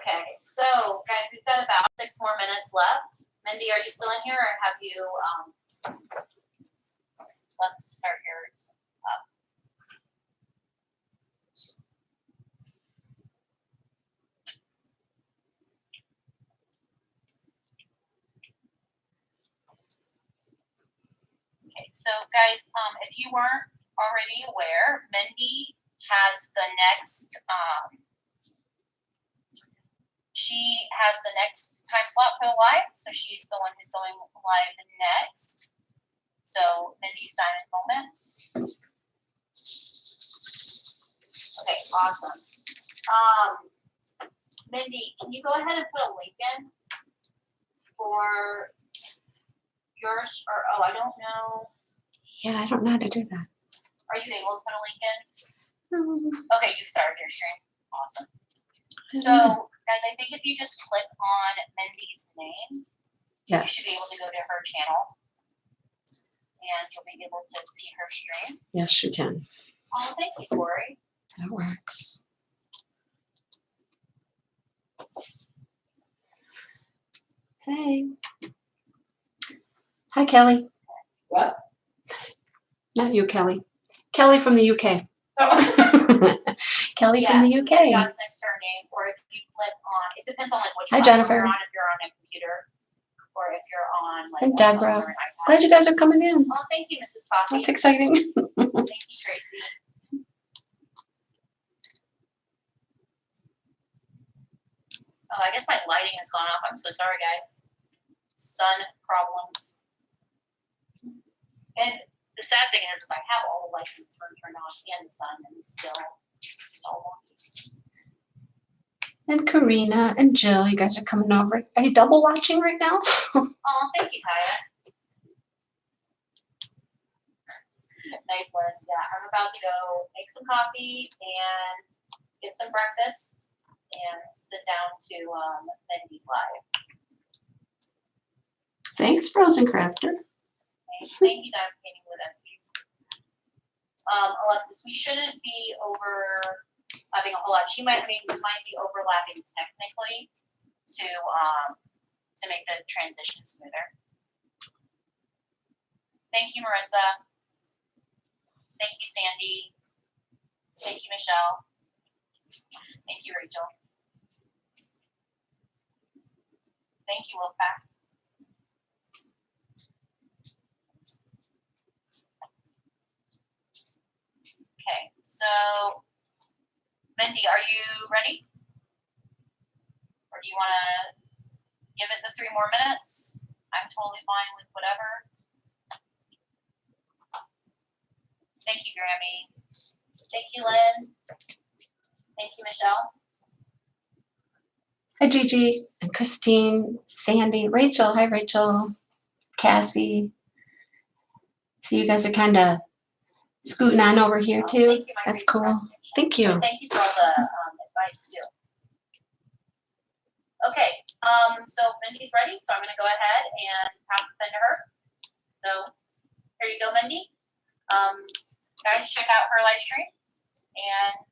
Okay, so guys, we've got about 6 more minutes left. Mindy, are you still in here, or have you left to start yours up? Okay, so guys, if you weren't already aware, Mindy has the next she has the next time slot for the live, so she's the one who's going live next. So Mindy's diamond moment. Okay, awesome. Mindy, can you go ahead and put a link in for yours? Or I don't know. Yeah, I don't know how to do that. Are you able to put a link in? Okay, you started your stream. Awesome. So, guys, I think if you just click on Mindy's name, you should be able to go to her channel, and you'll be able to see her stream. Yes, you can. Oh, thank you, Corey. That works. Hey. Hi, Kelly. What? Not you, Kelly. Kelly from the UK. Oh. Kelly from the UK. That's next to her name, or if you click on, it depends on like which Hi, platform Jennifer. you're on, if you're on a computer, or if you're on like And a phone Deborah. or an iPad. Glad you guys are coming in. Oh, thank you, Mrs. Coffee. That's exciting. Thank you, Tracy. Oh, I guess my lighting has gone off. I'm so sorry, guys. Sun problems. And the sad thing is I have all the lights turned on and the sun, and it's still all wonky. And Karina and Jill, you guys are coming over. Are you double watching right now? Oh, thank you, Kaya. Nice one. Yeah, I'm about to go make some coffee and get some breakfast and sit down to Mindy's live. Thanks, Frozen Crafter. Thank you, Diamond Painting with SPs. Alexis, we shouldn't be overlapping a whole lot. We might be overlapping technically to make the transition smoother. Thank you, Marissa. Thank you, Sandy. Thank you, Michelle. Thank you, Rachel. Thank you, Wolfpack. Okay, so Mindy, are you ready? Or do you want to give it the 3 more minutes? I'm totally fine with whatever. Thank you, Grammy. Thank you, Lynn. Thank you, Michelle. Hi, Gigi and Christine, Sandy, Rachel. Hi, Rachel. Cassie. See, you guys are kind of scooting on over here, too. That's cool. Thank you. And thank you for all the advice, too. Okay, so Mindy's ready, so I'm going to go ahead and pass the pen to her. So here you go, Mindy. Guys, check out her live stream and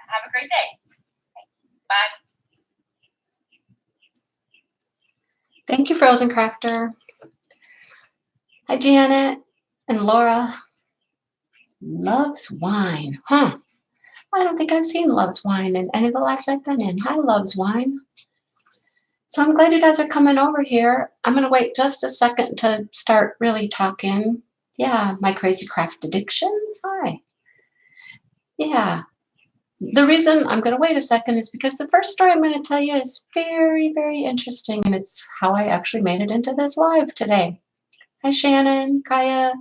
have a great day. Okay, bye. Thank you, Frozen Crafter. Hi, Janet and Laura. Loves Wine. Huh. I don't think I've seen Loves Wine in any of the lives I've been in. Hi, Loves Wine. So I'm glad you guys are coming over here. I'm going to wait just a second to start really talking. Yeah, my crazy craft addiction. Hi. Yeah. The reason I'm going to wait a second is because the first story I'm going to tell you is very, very interesting, and it's how I actually made it into this live today. Hi, Shannon, Kaya.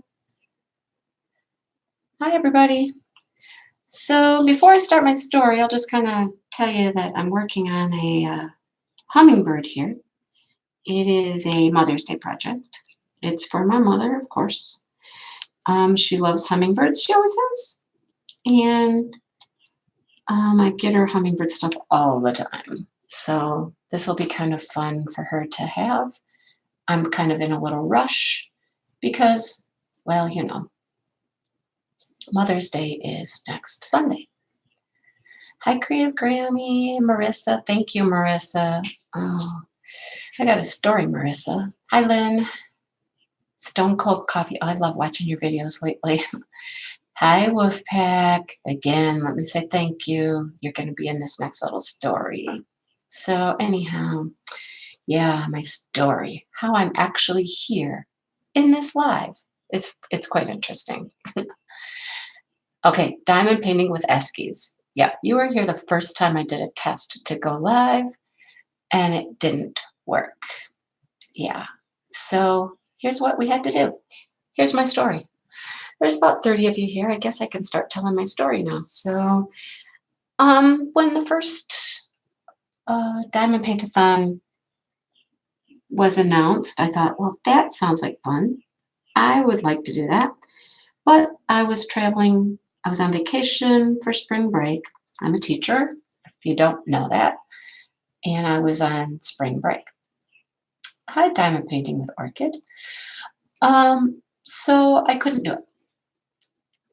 Hi, everybody. So before I start my story, I'll just kind of tell you that I'm working on a hummingbird here. It is a Mother's Day project. It's for my mother, of course. She loves hummingbirds, she always has. And I get her hummingbird stuff all the time. So this will be kind of fun for her to have. I'm kind of in a little rush because, well, you know, Mother's Day is next Sunday. Hi, Creative Grammy, Marissa. Thank you, Marissa. Oh, I got a story, Marissa. Hi, Lynn. Stone Cold Coffee. Oh, I love watching your videos lately. Hi, Wolfpack. Again, let me say thank you. You're going to be in this next little story. So anyhow, yeah, my story, how I'm actually here in this live. It's quite interesting. Okay, diamond painting with eskies. Yeah, you were here the first time I did a test to go live, and it didn't work. Yeah, so here's what we had to do. Here's my story. There's about 30 of you here. I guess I can start telling my story now. So, when the first Diamond Paint-a-thon was announced, I thought, well, that sounds like fun. I would like to do that. But I was traveling. I was on vacation for spring break. I'm a teacher, if you don't know that. And I was on spring break. I had diamond painting with Orchid. So I couldn't do it.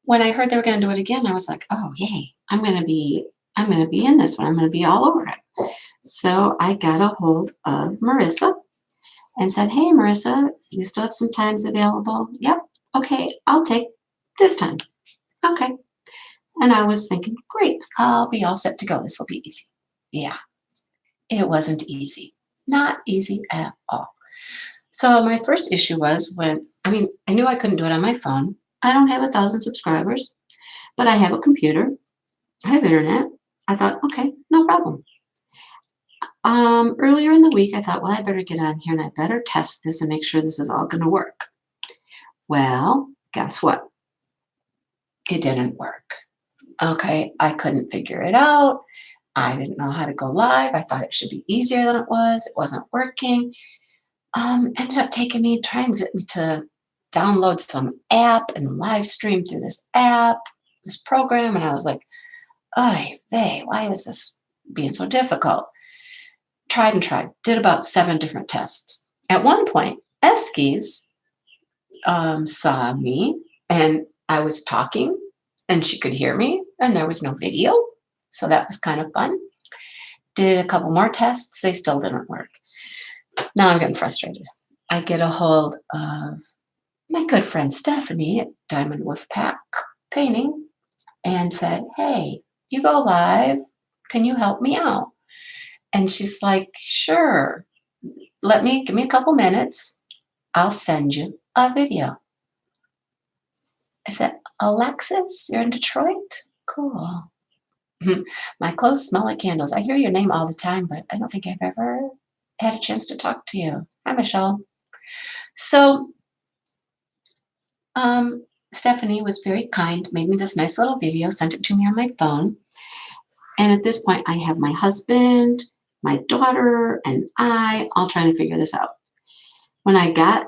When I heard they were going to do it again, I was like, oh, yay, I'm going to be in this one. I'm going to be all over it. So I got a hold of Marissa and said, hey, Marissa, you still have some times available? Yep. Okay, I'll take this time. Okay. And I was thinking, great, I'll be all set to go. This will be easy. Yeah, it wasn't easy. Not easy at all. So my first issue was I knew I couldn't do it on my phone. I don't have 1,000 subscribers, but I have a computer. I have internet. I thought, okay, no problem. Earlier in the week, I thought, well, I better get on here and I better test this and make sure this is all going to work. Well, guess what? It didn't work. Okay, I couldn't figure it out. I didn't know how to go live. I thought it should be easier than it was. It wasn't working. Ended up trying to get me to download some app and live stream through this app, this program. And I was like, oy vey, why is this being so difficult? Tried and tried, did about 7 different tests. At one point, Eskies saw me and I was talking and she could hear me and there was no video. So that was kind of fun. Did a couple more tests. They still didn't work. Now I'm getting frustrated. I get a hold of my good friend Stephanie at Diamond Wolfpack Painting and said, hey, you go live. Can you help me out? And she's like, sure. Give me a couple minutes. I'll send you a video. I said, Alexis, you're in Detroit? Cool. My clothes smell like candles. I hear your name all the time, but I don't think I've ever had a chance to talk to you. Hi, Michelle. So Stephanie was very kind, made me this nice little video, sent it to me on my phone. And at this point, I have my husband, my daughter, and I all trying to figure this out. When I got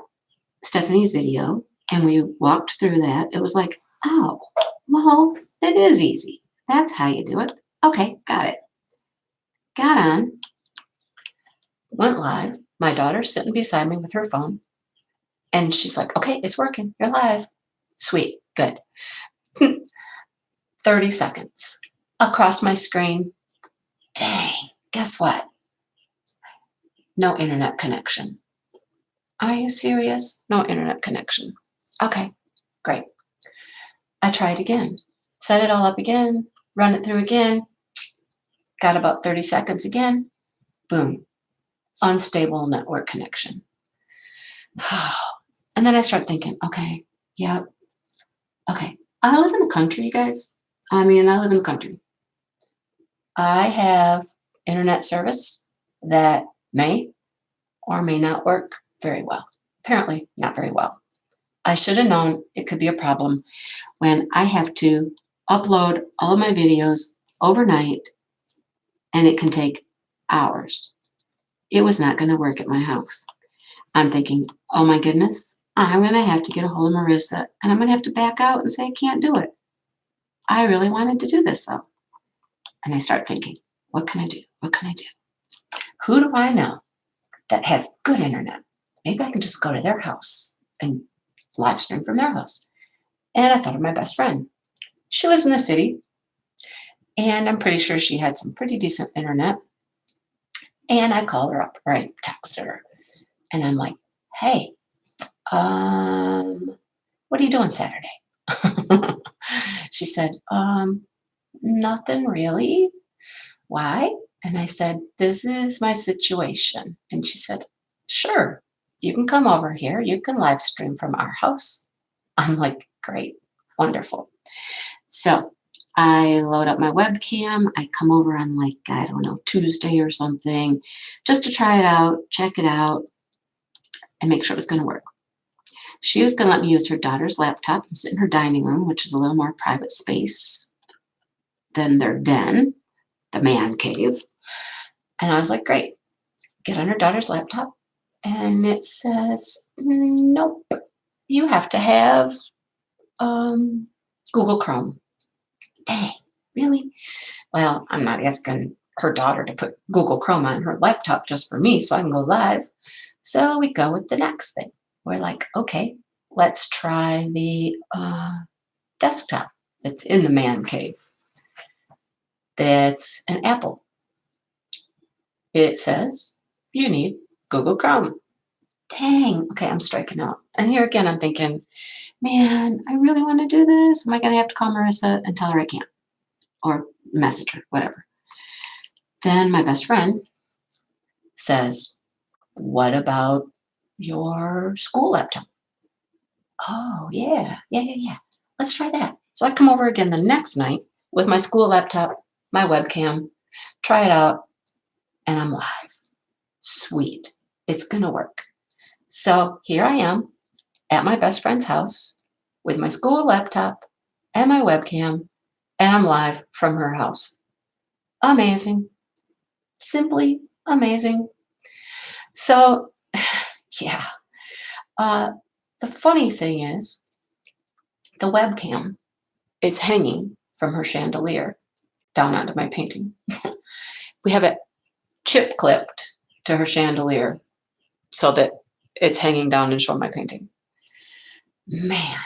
Stephanie's video and we walked through that, it was like, oh, well, it is easy. That's how you do it. Okay, got it. Got on, went live. My daughter's sitting beside me with her phone. And she's like, okay, it's working. You're live. Sweet, good. 30 seconds. Across my screen. Dang, guess what? No internet connection. Are you serious? No internet connection. Okay, great. I tried again. Set it all up again. Run it through again. Got about 30 seconds again. Boom. Unstable network connection. And then I start thinking, okay, yeah, okay. I live in the country, you guys. I live in the country. I have internet service that may or may not work very well. Apparently, not very well. I should have known it could be a problem when I have to upload all of my videos overnight and it can take hours. It was not going to work at my house. I'm thinking, oh my goodness, I'm going to have to get a hold of Marissa and I'm going to have to back out and say I can't do it. I really wanted to do this though. And I start thinking, what can I do? What can I do? Who do I know that has good internet? Maybe I can just go to their house and live stream from their house. And I thought of my best friend. She lives in the city And I'm pretty sure she had some pretty decent internet. And I called her up, or I texted her. And I'm like, hey, what are you doing Saturday? She said, nothing really. Why? And I said, this is my situation. And she said, sure, you can come over here. You can live stream from our house. I'm like, great, wonderful. So I load up my webcam. I come over on like, I don't know, Tuesday or something, just to try it out, check it out, and make sure it was going to work. She was going to let me use her daughter's laptop and sit in her dining room, which is a little more private space than their den, the man cave. And I was like, great. Get on her daughter's laptop. And it says, nope, you have to have Google Chrome. Dang, really? Well, I'm not asking her daughter to put Google Chrome on her laptop just for me so I can go live. So we go with the next thing. We're like, okay, let's try the desktop that's in the man cave. That's an Apple. It says you need Google Chrome. Dang, okay, I'm striking out. And here again, I'm thinking, man, I really want to do this. Am I going to have to call Marissa and tell her I can't? Or message her, whatever. Then my best friend says, what about your school laptop? Oh, yeah. Let's try that. So I come over again the next night with my school laptop, my webcam, try it out, and I'm live. Sweet. It's going to work. So here I am at my best friend's house with my school laptop and my webcam, and I'm live from her house. Amazing. Simply amazing. So, yeah. The funny thing is, the webcam is hanging from her chandelier down onto my painting. We have it chip clipped to her chandelier so that it's hanging down and showing my painting. Man,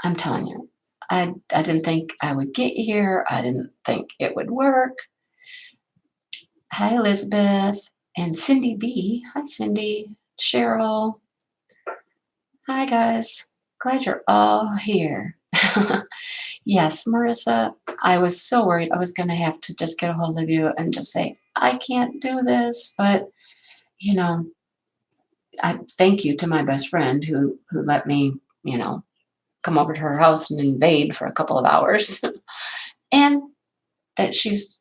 I'm telling you, I didn't think I would get here. I didn't think it would work. Hi, Elizabeth and Cindy B. Hi, Cindy. Cheryl. Hi, guys. Glad you're all here. Yes, Marissa, I was so worried I was going to have to just get a hold of you and just say, I can't do this. But, you know, I thank you to my best friend who let me, come over to her house and invade for a couple of hours. And that she's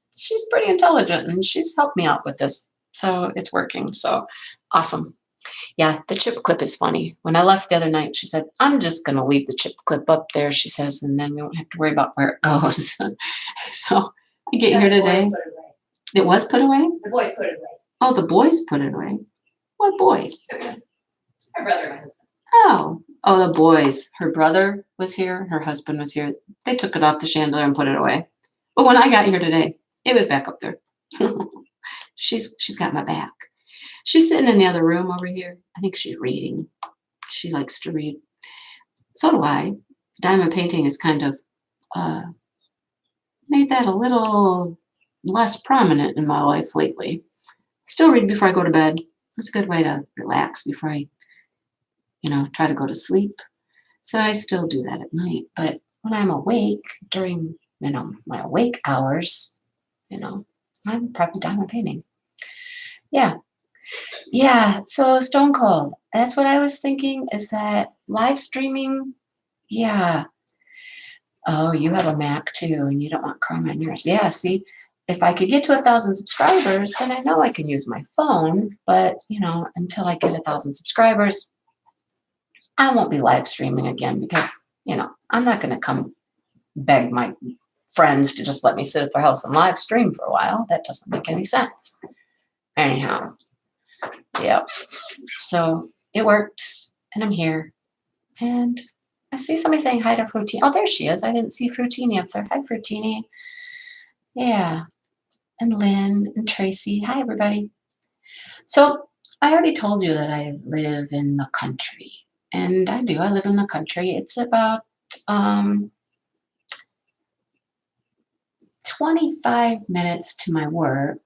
pretty intelligent and she's helped me out with this. So it's working. So awesome. Yeah, the chip clip is funny. When I left the other night, she said, I'm just going to leave the chip clip up there, she says, and then we won't have to worry about where it goes. So I get here today. It was put away? The boys put it away. Oh, the boys put it away. What boys? My brother and my husband. Oh, the boys. Her brother was here. Her husband was here. They took it off the chandelier and put it away. But when I got here today, it was back up there. She's got my back. She's sitting in the other room over here. I think she's reading. She likes to read. So do I. Diamond painting has kind of made that a little less prominent in my life lately. Still read before I go to bed. It's a good way to relax before I, try to go to sleep. So I still do that at night. But when I'm awake during, my awake hours, I'm probably diamond painting. Yeah, so Stone Cold. That's what I was thinking, is that live streaming, yeah. Oh, you have a Mac too, and you don't want Chrome on yours. Yeah, see, if I could get to 1,000 subscribers, then I know I can use my phone. But, until I get 1,000 subscribers, I won't be live streaming again because, I'm not going to come beg my friends to just let me sit at their house and live stream for a while. That doesn't make any sense. Anyhow. Yep. So it worked, and I'm here. And I see somebody saying hi to Fruitini. Oh, there she is. I didn't see Fruitini up there. Hi, Fruitini. Yeah. And Lynn and Tracy. Hi, everybody. So I already told you that I live in the country. And I do. I live in the country. It's about 25 minutes to my work.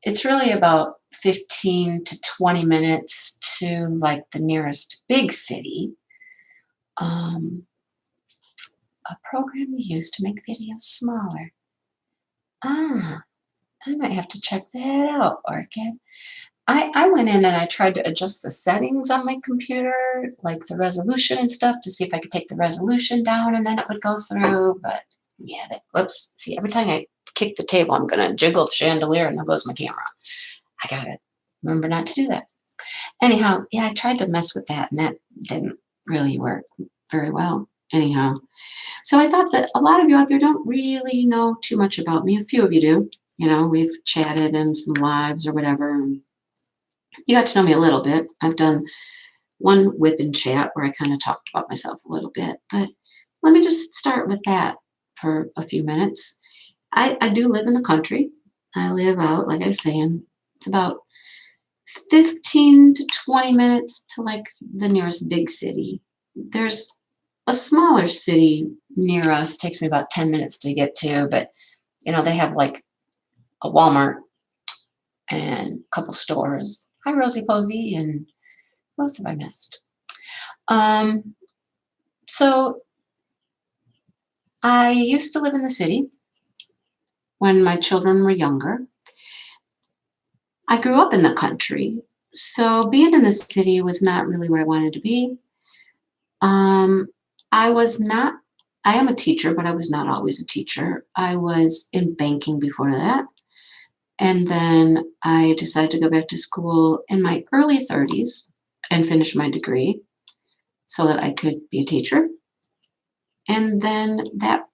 It's really about 15 to 20 minutes to like the nearest big city. A program you use to make videos smaller. I might have to check that out, Orchid. I went in and I tried to adjust the settings on my computer, like the resolution and stuff, to see if I could take the resolution down and then it would go through. But yeah, whoops. See, every time I kick the table, I'm going to jiggle the chandelier and there goes my camera. I got to remember not to do that. Anyhow, yeah, I tried to mess with that and that didn't really work very well. Anyhow, so I thought that a lot of you out there don't really know too much about me. A few of you do. You know, we've chatted in some lives or whatever. You got to know me a little bit. I've done one whip and chat where I kind of talked about myself a little bit. But let me just start with that for a few minutes. I do live in the country. I live out, like I was saying, it's about 15 to 20 minutes to like the nearest big city. There's a smaller city near us, takes me about 10 minutes to get to, but you know, they have like a Walmart and a couple stores. Hi, Rosie Posey, and what else have I missed? So I used to live in the city when my children were younger. I grew up in the country, so being in the city was not really where I wanted to be. I am a teacher, but I was not always a teacher. I was in banking before that. And then I decided to go back to school in my early 30s and finish my degree so that I could be a teacher. And then that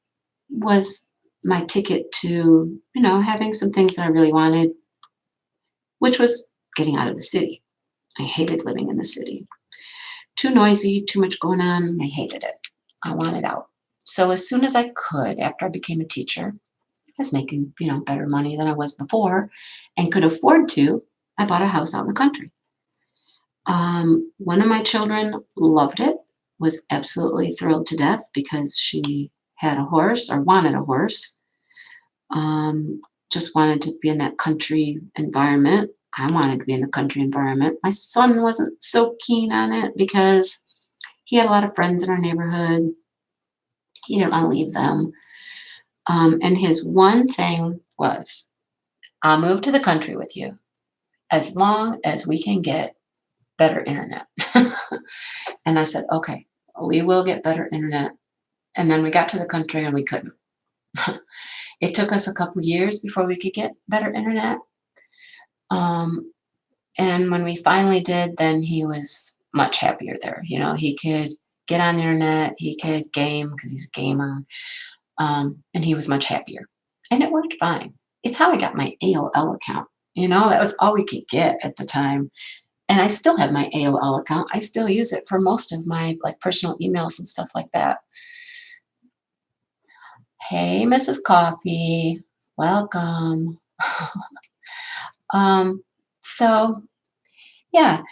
was my ticket to, you know, having some things that I really wanted, which was getting out of the city. I hated living in the city. Too noisy, too much going on. I hated it. I wanted out. So as soon as I could, after I became a teacher, I was making, you know, better money than I was before and could afford to, I bought a house out in the country. One of my children loved it, was absolutely thrilled to death because she had a horse or wanted a horse. Just wanted to be in that country environment. I wanted to be in the country environment. My son wasn't so keen on it because he had a lot of friends in our neighborhood. He didn't want to leave them. And his one thing was, I'll move to the country with you as long as we can get better internet. And I said, okay, we will get better internet. And then we got to the country and we couldn't. It took us a couple years before we could get better internet. And when we finally did, then he was much happier there. You know, he could get on the internet, he could game because he's a gamer. And he was much happier. And it worked fine. It's how I got my AOL account. You know, that was all we could get at the time. And I still have my AOL account. I still use it for most of my like personal emails and stuff like that. Hey, Mrs. Coffee, welcome. So yeah,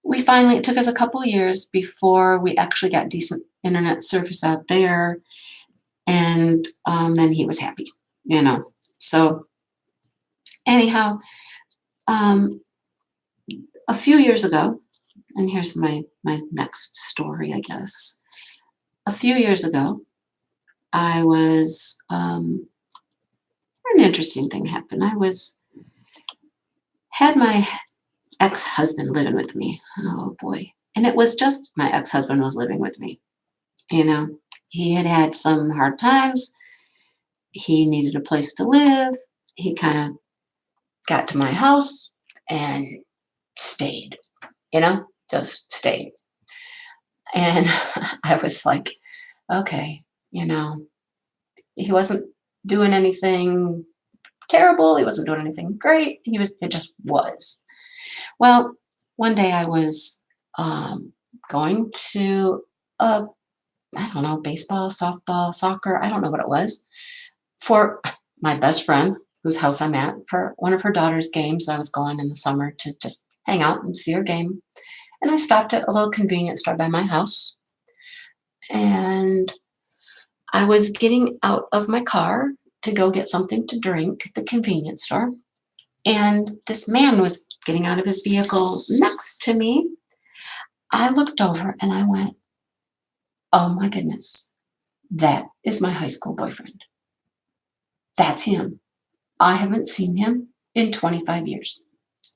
it took us a couple of years before we actually got decent internet service out there. And then he was happy, you know. So anyhow, a few years ago, and here's my next story, I guess. A few years ago, I was, an interesting thing happened. Had my ex-husband living with me. Oh boy. And it was just my ex-husband was living with me. You know, he had had some hard times. He needed a place to live. He kind of got to my house and stayed, you know, just stayed. And I was like, okay, you know, he wasn't doing anything terrible. He wasn't doing anything great. It just was. Well, one day I was going to I don't know, baseball, softball, soccer, I don't know what it was, for my best friend, whose house I'm at, for one of her daughter's games. I was going in the summer to just hang out and see her game. And I stopped at a little convenience store by my house. And I was getting out of my car to go get something to drink at the convenience store. And this man was getting out of his vehicle next to me. I looked over and I went, oh my goodness, that is my high school boyfriend. That's him. I haven't seen him in 25 years.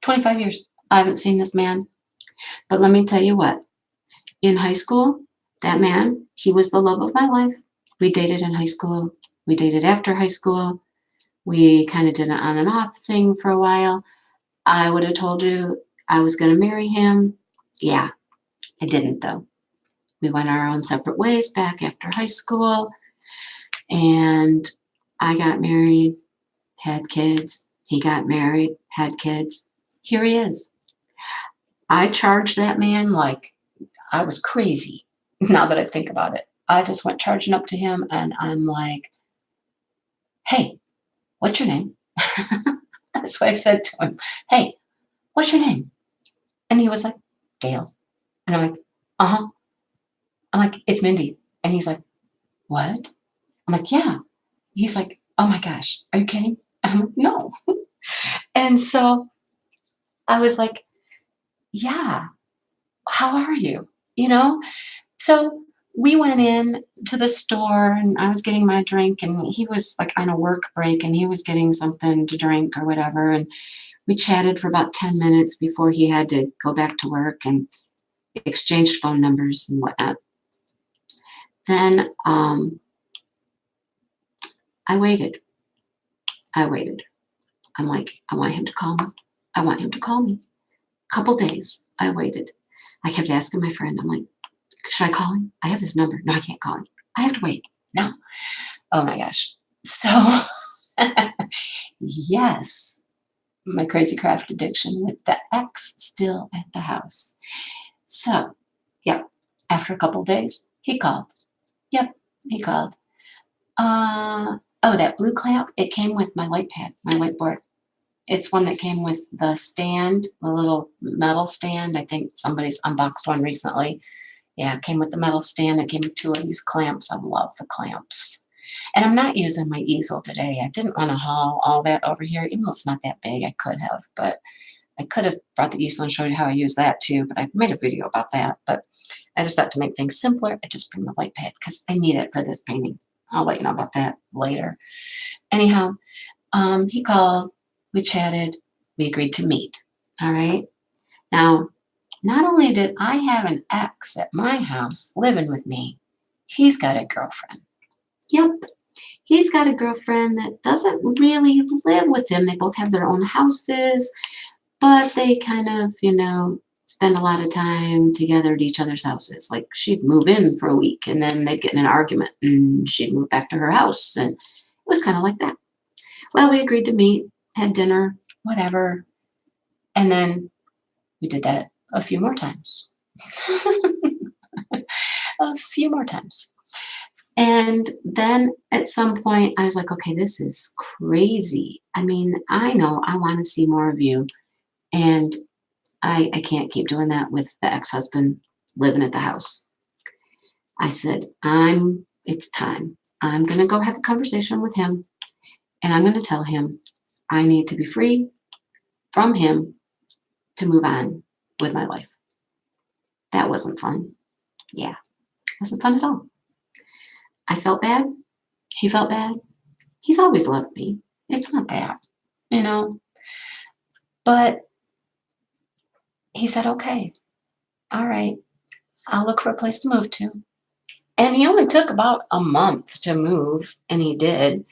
25 years. I haven't seen this man. But let me tell you what, in high school, that man, he was the love of my life. We dated in high school. We dated after high school. We kind of did an on and off thing for a while. I would have told you I was going to marry him. Yeah, I didn't though. We went our own separate ways back after high school. And I got married, had kids. He got married, had kids. Here he is. I charged that man like I was crazy. Now that I think about it, I just went charging up to him and I'm like, hey, what's your name? That's what I said to him. Hey, what's your name? And he was like, Dale. And I'm like, uh-huh. I'm like, it's Mindy. And he's like, what? I'm like, yeah. He's like, oh my gosh, are you kidding? I'm like, no. And so I was like, yeah, how are you? You know? So we went in to the store and I was getting my drink and he was like on a work break and he was getting something to drink or whatever. And we chatted for about 10 minutes before he had to go back to work and exchanged phone numbers and whatnot. Then I waited. I'm like, I want him to call me. I want him to call me. Couple days, I waited. I kept asking my friend, I'm like, should I call him? I have his number. No, I can't call him. I have to wait. No. Oh my gosh. So, yes, my crazy craft addiction with the ex still at the house. So, yep, after a couple days, he called. Yep, he called. Oh, that blue clamp, it came with my light pad, my light board. It's one that came with the stand, the little metal stand. I think somebody's unboxed one recently. Yeah, it came with the metal stand. It came with 2 of these clamps. I love the clamps. And I'm not using my easel today. I didn't want to haul all that over here, even though it's not that big. I could have, but I could have brought the easel and showed you how I use that too, but I've made a video about that. But I just thought to make things simpler, I just bring the light pad because I need it for this painting. I'll let you know about that later. Anyhow, he called, we chatted, we agreed to meet. All right. Now, not only did I have an ex at my house living with me, he's got a girlfriend. Yep. He's got a girlfriend that doesn't really live with him. They both have their own houses, but they kind of, spend a lot of time together at each other's houses. Like she'd move in for a week and then they'd get in an argument and she'd move back to her house. And it was kind of like that. Well, we agreed to meet, had dinner, whatever. And then we did that a few more times. A few more times. And then at some point I was like, okay, this is crazy. I mean, I know I want to see more of you. And I can't keep doing that with the ex-husband living at the house. I said, it's time. I'm going to go have a conversation with him and I'm going to tell him I need to be free from him to move on with my life. That wasn't fun. Yeah, wasn't fun at all. I felt bad. He felt bad. He's always loved me. It's not that, But he said, okay, all right, I'll look for a place to move to. And he only took about a month to move, and he did.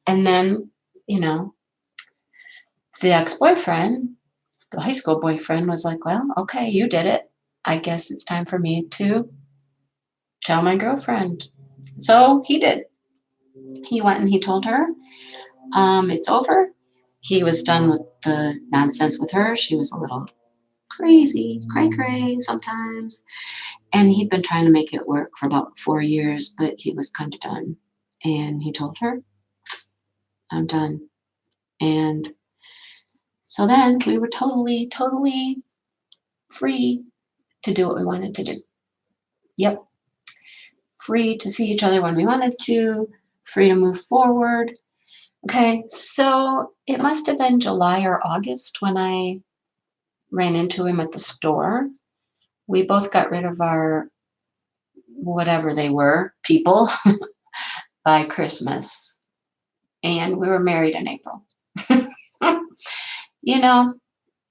And then, the ex-boyfriend, the high school boyfriend, was like, well, okay, you did it. I guess it's time for me to tell my girlfriend. So he did. He went and he told her, it's over. He was done with the nonsense with her. She was a little crazy, cray sometimes. And he'd been trying to make it work for about 4 years, but he was kind of done. And he told her, I'm done. And so then we were totally free to do what we wanted to do. Yep. Free to see each other when we wanted to, free to move forward. Okay, so it must have been July or August when I ran into him at the store. We both got rid of our whatever they were, people, by Christmas. And we were married in April. You know,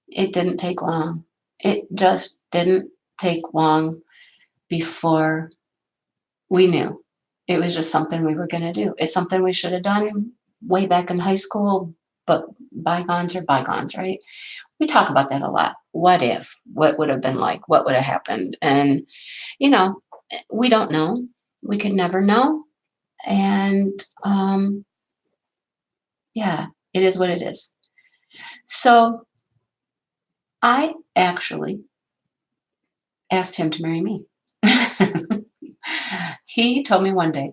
it didn't take long. It just didn't take long before we knew. It was just something we were going to do. It's something we should have done way back in high school, but bygones are bygones, right? We talk about that a lot. What if? What would have been like? What would have happened? And, you know, we don't know. We could never know. And yeah, it is what it is. So I actually asked him to marry me. He told me one day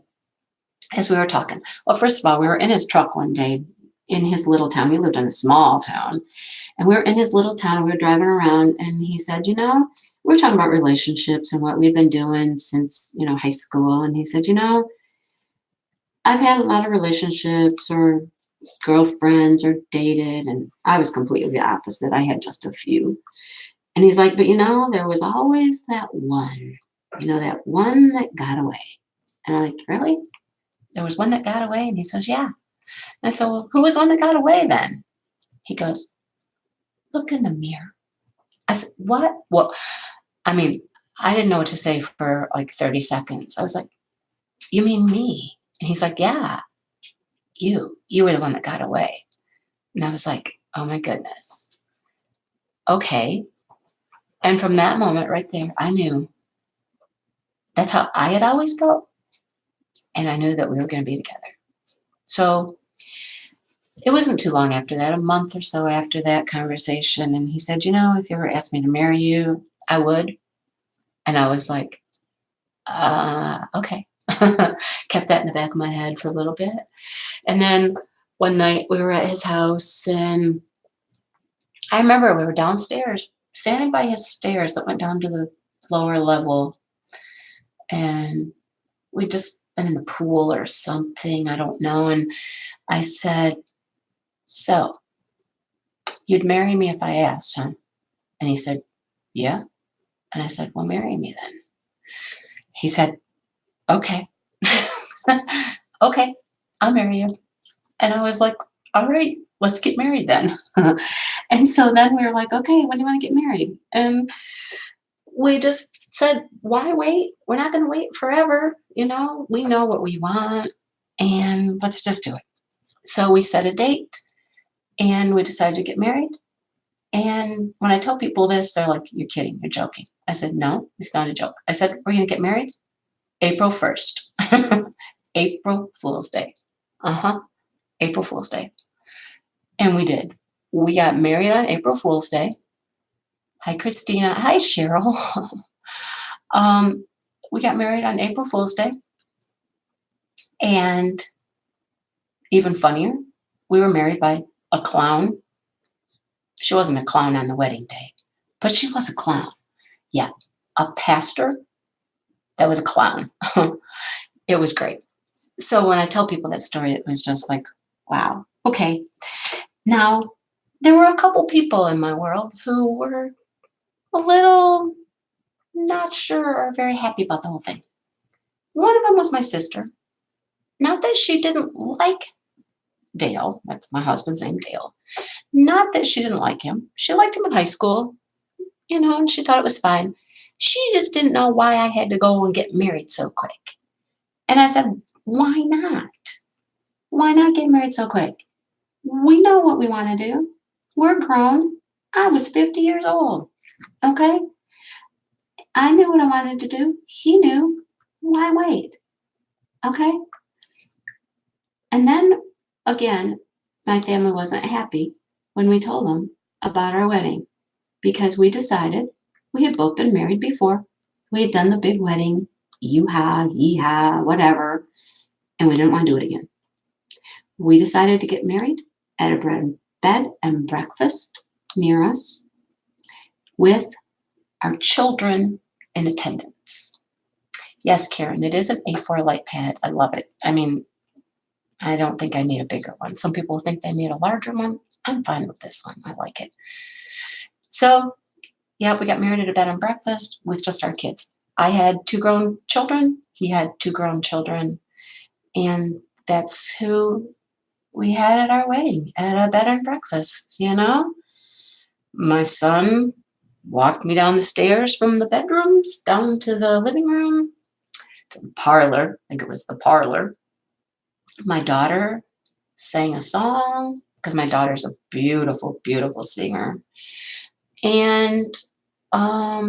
as we were talking. Well, first of all, we were in his truck one day in his little town. We lived in a small town. And we were in his little town. We were driving around, and he said, we were talking about relationships and what we've been doing since, high school. And he said, I've had a lot of relationships or girlfriends or dated, and I was completely the opposite. I had just a few. And he's like, but there was always that one, that one that got away. And I'm like, really? There was one that got away? And he says, yeah. And I said, well, who was one that got away then? He goes, look in the mirror. I said, what? Well, I mean, I didn't know what to say for like 30 seconds. I was like, you mean me? And he's like, yeah, you were the one that got away. And I was like, oh my goodness. Okay. And from that moment right there, I knew that's how I had always felt. And I knew that we were going to be together. So it wasn't too long after that, a month or so after that conversation. And he said, if you ever asked me to marry you, I would. And I was like, okay. Kept that in the back of my head for a little bit. And then one night we were at his house, and I remember we were downstairs, standing by his stairs that went down to the lower level. And we just been in the pool or something, I don't know. And I said, so you'd marry me if I asked, huh? And he said, yeah. And I said, well, marry me then. He said, okay. Okay, I'll marry you. And I was like, all right, let's get married then. And so then we were like, okay, when do you want to get married? And we just said, why wait? We're not going to wait forever. We know what we want, and let's just do it. So we set a date, and we decided to get married. And when I tell people this, they're like, you're kidding, you're joking. I said, no, it's not a joke. I said, we're going to get married April 1st. April Fool's Day. April Fool's Day. And we did. We got married on April Fool's Day. Hi, Christina. Hi, Cheryl. We got married on April Fool's Day. And even funnier, we were married by a clown. She wasn't a clown on the wedding day, but she was a clown. Yeah, a pastor that was a clown. It was great. So when I tell people that story, it was just like, wow, okay. Now, there were a couple people in my world who were a little not sure or very happy about the whole thing. One of them was my sister. Not that she didn't like Dale. That's my husband's name, Dale. Not that she didn't like him. She liked him in high school, and she thought it was fine. She just didn't know why I had to go and get married so quick. And I said, why not? Why not get married so quick? We know what we want to do. We're grown. I was 50 years old. Okay? I knew what I wanted to do. He knew. Why wait? Okay? And then, again, my family wasn't happy when we told them about our wedding, because we decided we had both been married before. We had done the big wedding, yee-haw, yee-haw, whatever, and we didn't want to do it again. We decided to get married at a bed and breakfast near us with our children in attendance. Yes, Karen, it is an A4 light pad. I love it. I mean, I don't think I need a bigger one. Some people think they need a larger one. I'm fine with this one. I like it. So, yeah, we got married at a bed and breakfast with just our kids. I had 2 grown children. He had 2 grown children. And that's who we had at our wedding, at a bed and breakfast, you know? My son walked me down the stairs from the bedrooms down to the living room, to the parlor. I think it was the parlor. My daughter sang a song because my daughter's a beautiful, beautiful singer. And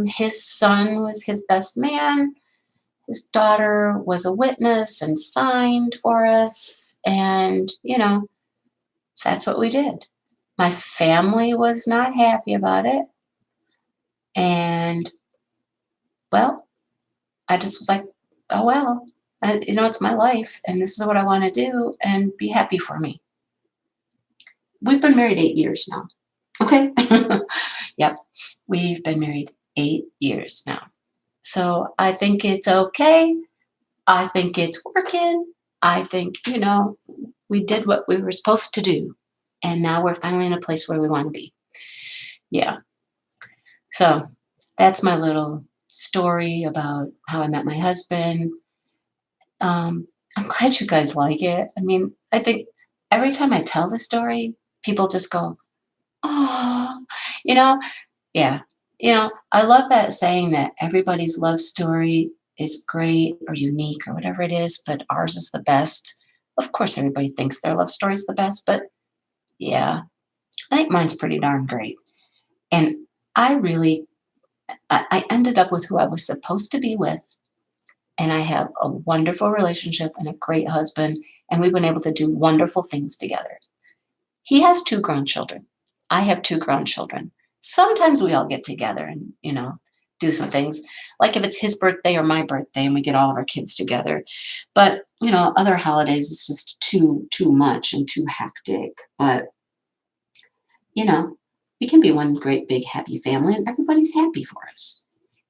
his son was his best man. His daughter was a witness and signed for us. And, that's what we did. My family was not happy about it. And, well, I just was like, oh, well, it's my life. And this is what I want to do. And be happy for me. We've been married 8 years now. Okay. Yep. We've been married 8 years now. So I think it's okay. I think it's working. I think, we did what we were supposed to do. And now we're finally in a place where we want to be. Yeah. So that's my little story about how I met my husband. I'm glad you guys like it. I mean, I think every time I tell the story, people just go, oh, yeah. I love that saying that everybody's love story is great or unique or whatever it is, but ours is the best. Of course, everybody thinks their love story is the best, but yeah, I think mine's pretty darn great. And I ended up with who I was supposed to be with. And I have a wonderful relationship and a great husband, and we've been able to do wonderful things together. He has 2 grown children. I have 2 grown children. Sometimes we all get together and, do some things, like if it's his birthday or my birthday and we get all of our kids together. But, other holidays, it's just too much and too hectic. But, we can be one great big happy family and everybody's happy for us.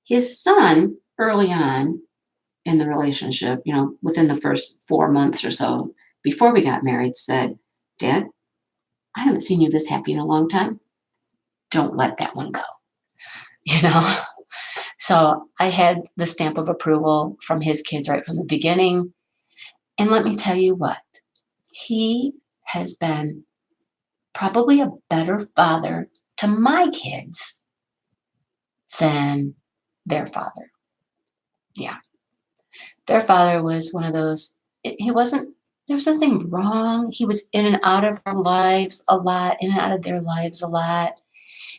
His son, early on in the relationship, within the first 4 months or so before we got married, said, Dad, I haven't seen you this happy in a long time. Don't let that one go. So I had the stamp of approval from his kids right from the beginning. And let me tell you what, he has been probably a better father to my kids than their father. Yeah. Their father was one of those, there was nothing wrong. He was in and out of our lives a lot, in and out of their lives a lot.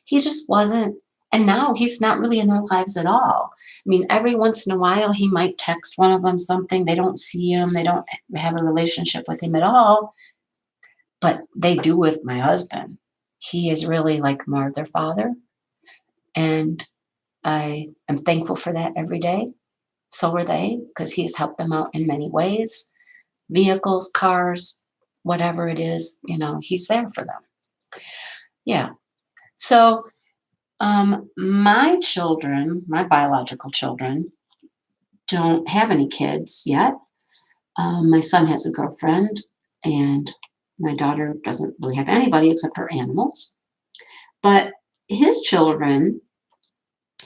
He just wasn't, and now he's not really in their lives at all. I mean, every once in a while, he might text one of them something. They don't see him. They don't have a relationship with him at all. But they do with my husband. He is really like more of their father. And I am thankful for that every day. So are they, because he has helped them out in many ways. Vehicles, cars, whatever it is, he's there for them. Yeah. So my children, my biological children, don't have any kids yet. My son has a girlfriend, and my daughter doesn't really have anybody except her animals. But his children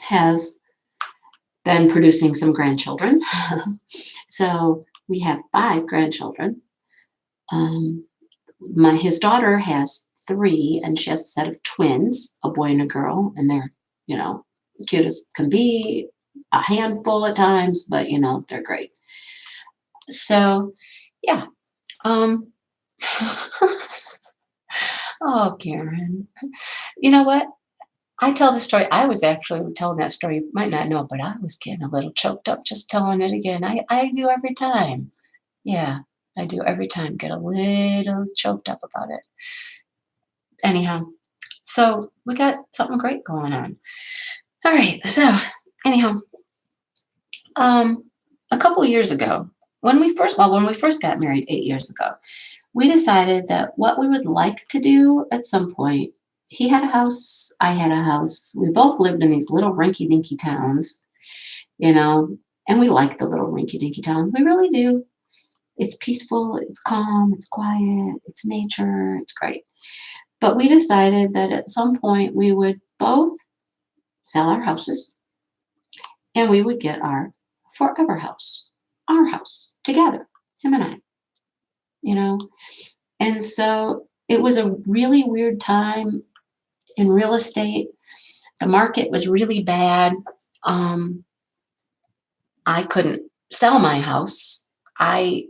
have been producing some grandchildren. So we have 5 grandchildren. His daughter has 3, and she has a set of twins, a boy and a girl, and they're, cute as can be, a handful at times, but, they're great. So, yeah. Oh, Karen. You know what? I tell the story. I was actually telling that story. You might not know, but I was getting a little choked up just telling it again. I do every time. Yeah, I do every time. Get a little choked up about it. Anyhow, so we got something great going on. All right. So anyhow, a couple years ago, when we first got married 8 years ago, we decided that what we would like to do at some point. He had a house, I had a house. We both lived in these little rinky-dinky towns, and we like the little rinky-dinky towns. We really do. It's peaceful, it's calm, it's quiet, it's nature, it's great. But we decided that at some point we would both sell our houses and we would get our forever house, our house together, him and I, you know. And so it was a really weird time in real estate. The market was really bad. I couldn't sell my house. I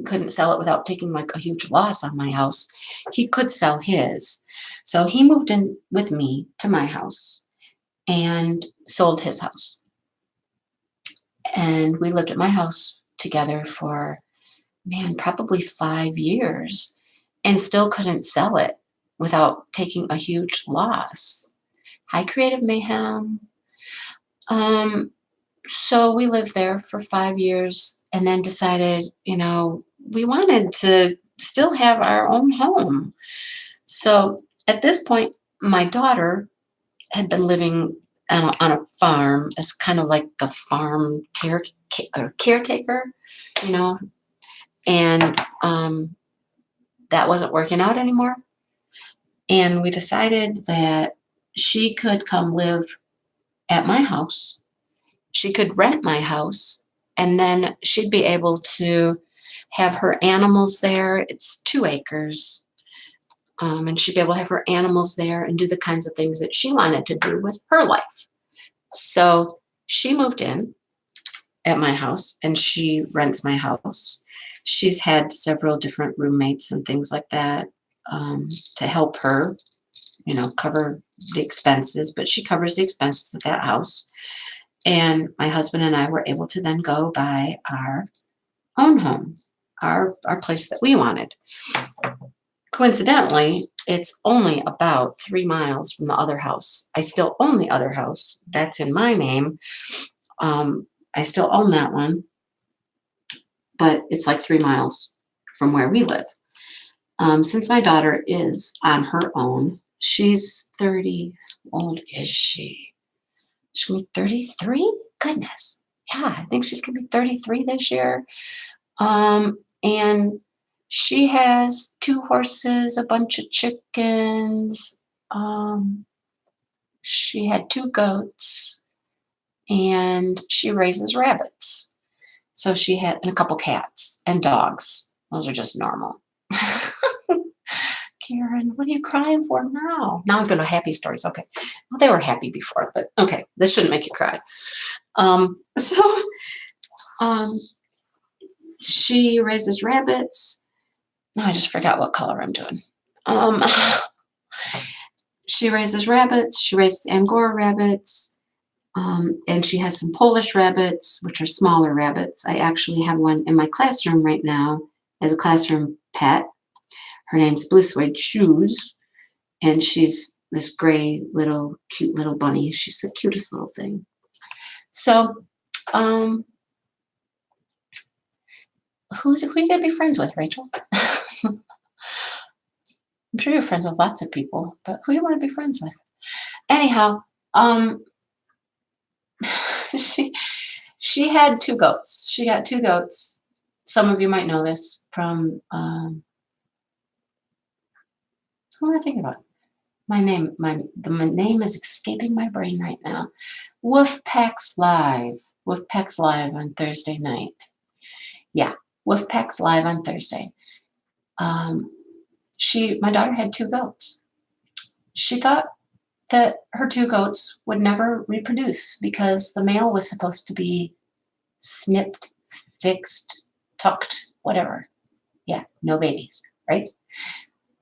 couldn't sell it without taking like a huge loss on my house. He could sell his. So he moved in with me to my house and sold his house. And we lived at my house together for, man, probably 5 years and still couldn't sell it without taking a huge loss. Hi, Creative Mayhem. So we lived there for 5 years and then decided, we wanted to still have our own home. So at this point, my daughter had been living on a farm as kind of like the farm caretaker, and that wasn't working out anymore. And we decided that she could come live at my house. She could rent my house, and then she'd be able to have her animals there. It's 2 acres. And she'd be able to have her animals there and do the kinds of things that she wanted to do with her life. So she moved in at my house and she rents my house. She's had several different roommates and things like that to help her, cover the expenses, but she covers the expenses of that house. And my husband and I were able to then go buy our own home, our place that we wanted. Coincidentally, it's only about 3 miles from the other house. I still own the other house. That's in my name. I still own that one, but it's like 3 miles from where we live. Since my daughter is on her own, she's 30. How old is she? She's going to be 33? Goodness. Yeah, I think she's going to be 33 this year. And she has 2 horses, a bunch of chickens. She had 2 goats, and she raises rabbits. So she had and a couple cats and dogs. Those are just normal. Karen, what are you crying for now? Now I'm going to happy stories. Okay. Well, they were happy before, but okay. This shouldn't make you cry. She raises rabbits. No, I just forgot what color I'm doing. She raises rabbits. She raises Angora rabbits. And she has some Polish rabbits, which are smaller rabbits. I actually have one in my classroom right now as a classroom pet. Her name's Blue Suede Shoes, and she's this gray little, cute little bunny. She's the cutest little thing. So, who are you gonna be friends with, Rachel? I'm sure you're friends with lots of people, but who do you want to be friends with? Anyhow, she had 2 goats. She got 2 goats. Some of you might know this from who am I thinking about? My name is escaping my brain right now. Wolfpack's Live. Wolfpack's Live on Thursday night. Yeah, Wolfpack's Live on Thursday. My daughter had 2 goats. She thought that her 2 goats would never reproduce because the male was supposed to be snipped, fixed, tucked, whatever. Yeah, no babies, right?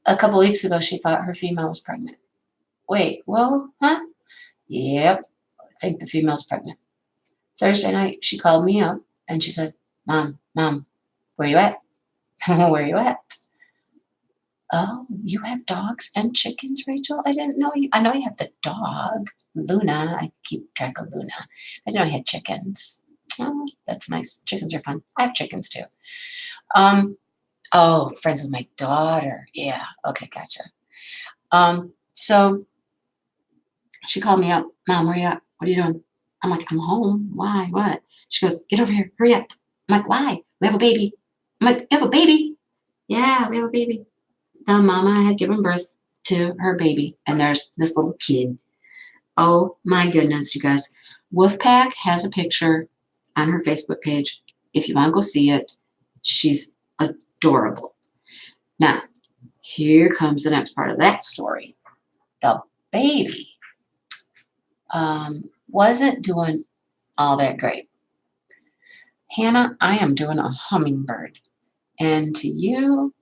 A couple weeks ago, she thought her female was pregnant. Wait, well, huh? Yep, I think the female's pregnant. Thursday night, she called me up and she said, Mom, where you at? Where you at? Oh, you have dogs and chickens, Rachel? I didn't know you. I know you have the dog, Luna. I keep track of Luna. I didn't know you had chickens. Oh, that's nice. Chickens are fun. I have chickens too. Oh, friends with my daughter. Yeah. Okay, gotcha. So she called me up. Mom, where you at? What are you doing? I'm like, I'm home. Why? What? She goes, get over here. Hurry up. I'm like, why? We have a baby. I'm like, you have a baby? Yeah, we have a baby. The mama had given birth to her baby, and there's this little kid. Oh my goodness, you guys. Wolfpack has a picture on her Facebook page. If you want to go see it, she's adorable. Now, here comes the next part of that story. The baby wasn't doing all that great. Hannah, I am doing a hummingbird. And to you,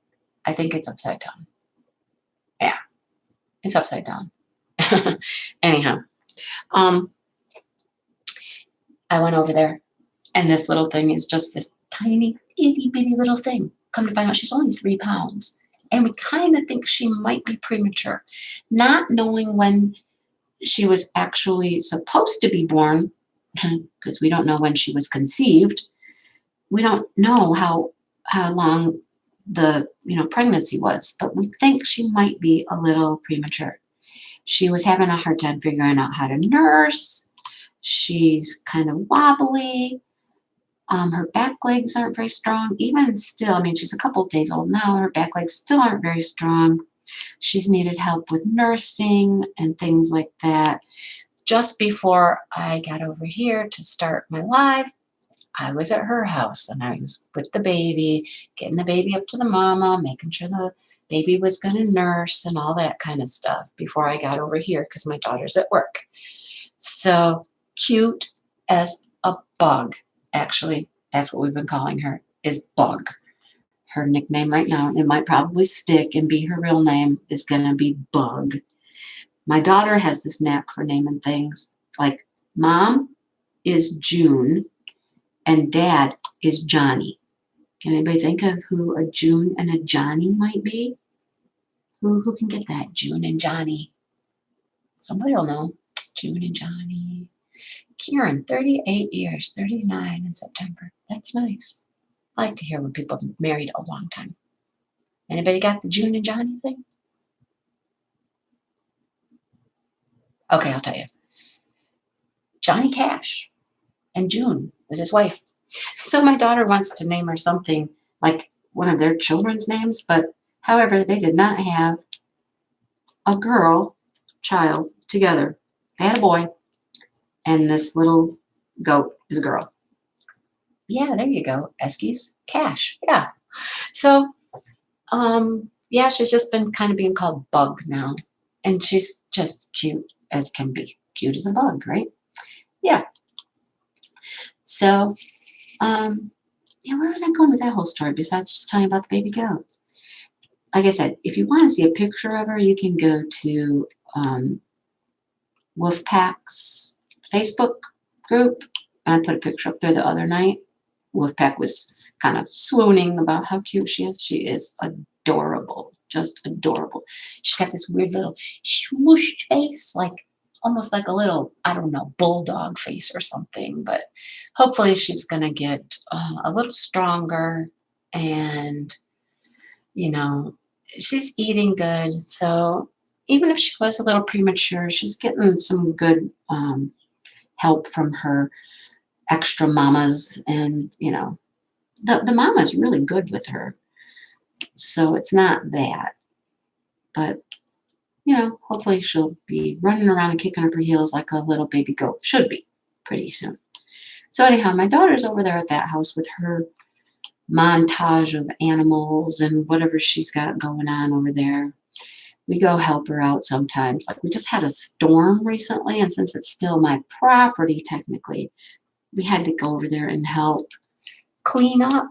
I think it's upside down. Yeah, it's upside down. Anyhow, I went over there, and this little thing is just this tiny, itty bitty little thing. Come to find out, she's only 3 pounds. And we kind of think she might be premature. Not knowing when she was actually supposed to be born, because we don't know when she was conceived. We don't know how long the pregnancy was, but we think she might be a little premature. She was having a hard time figuring out how to nurse. She's kind of wobbly. Her back legs aren't very strong. Even still, I mean, she's a couple of days old now. Her back legs still aren't very strong. She's needed help with nursing and things like that. Just before I got over here to start my live, I was at her house, and I was with the baby, getting the baby up to the mama, making sure the baby was going to nurse and all that kind of stuff before I got over here because my daughter's at work. So cute as a bug. Actually, that's what we've been calling her, is Bug. Her nickname right now, it might probably stick and be her real name, is going to be Bug. My daughter has this knack for naming things. Like, Mom is June, and Dad is Johnny. Can anybody think of who a June and a Johnny might be? Who can get that? June and Johnny. Somebody will know. June and Johnny. Kieran, 38 years, 39 in September. That's nice. I like to hear when people have married a long time. Anybody got the June and Johnny thing? Okay, I'll tell you. Johnny Cash and June was his wife. So my daughter wants to name her something like one of their children's names, but however, they did not have a child together. They had a boy, and this little goat is a girl. Yeah, there you go. Eskies, Cash. Yeah. So, yeah, she's just been kind of being called Bug now, and she's just cute as can be. Cute as a bug, right? Yeah. So, yeah, where was I going with that whole story besides just telling about the baby goat? Like I said, if you want to see a picture of her, you can go to Wolfpack's Facebook group. And I put a picture up there the other night. Wolfpack was kind of swooning about how cute she is. She is adorable, just adorable. She's got this weird little smooshed face, like almost like a little, I don't know, bulldog face or something. But hopefully she's going to get a little stronger, and, she's eating good. So even if she was a little premature, she's getting some good help from her extra mamas, and the mama's really good with her, so it's not that. But hopefully she'll be running around and kicking up her heels like a little baby goat should be pretty soon. So anyhow, my daughter's over there at that house with her montage of animals and whatever she's got going on over there. We go help her out sometimes. Like, we just had a storm recently, and since it's still my property technically, we had to go over there and help clean up.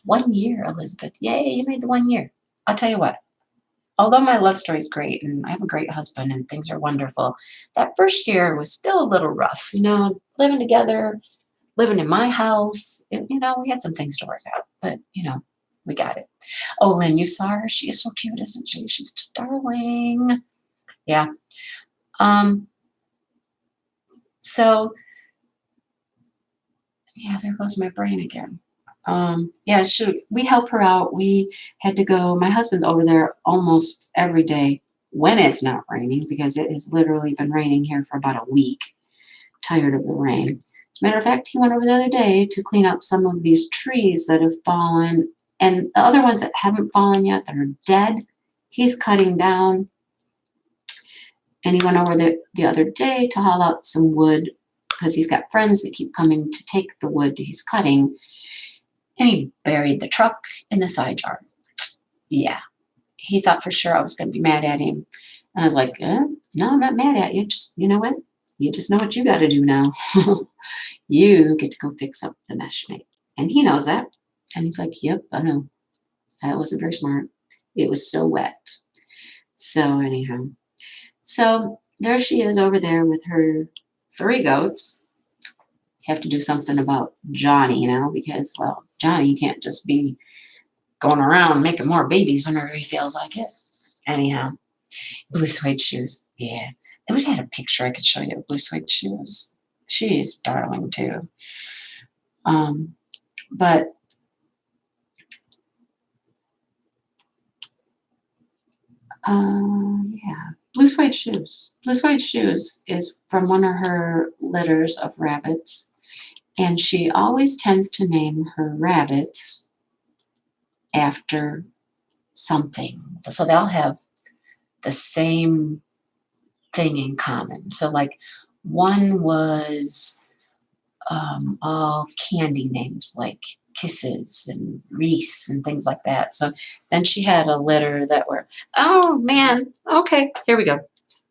1 year, Elizabeth. Yay, you made the 1 year. I'll tell you what, although my love story is great and I have a great husband and things are wonderful, that first year was still a little rough. Living together, living in my house, we had some things to work out, but, we got it. Oh, Lynn, you saw her? She is so cute, isn't she? She's just darling. Yeah. So, yeah, there goes my brain again. Yeah, we help her out. We had to go. My husband's over there almost every day when it's not raining, because it has literally been raining here for about a week. Tired of the rain. Matter of fact, he went over the other day to clean up some of these trees that have fallen, and the other ones that haven't fallen yet, that are dead, he's cutting down. And he went over the other day to haul out some wood because he's got friends that keep coming to take the wood he's cutting. And he buried the truck in the side yard. Yeah. He thought for sure I was going to be mad at him. And I was like, no, I'm not mad at you. Just, you know what? You just know what you got to do now. You get to go fix up the mess you made. And he knows that. And he's like, yep, I know. That wasn't very smart. It was so wet. So anyhow. So there she is over there with her 3 goats. Have to do something about Johnny now because, well, Johnny can't just be going around making more babies whenever he feels like it. Anyhow, blue suede shoes. Yeah. I wish I had a picture I could show you of blue suede shoes. She's darling too. But yeah, blue suede shoes. Blue suede shoes is from one of her litters of rabbits, and she always tends to name her rabbits after something. So they'll have the same thing in common. So like one was all candy names like Kisses and Reese and things like that. So then she had a litter that were, oh man, okay, here we go.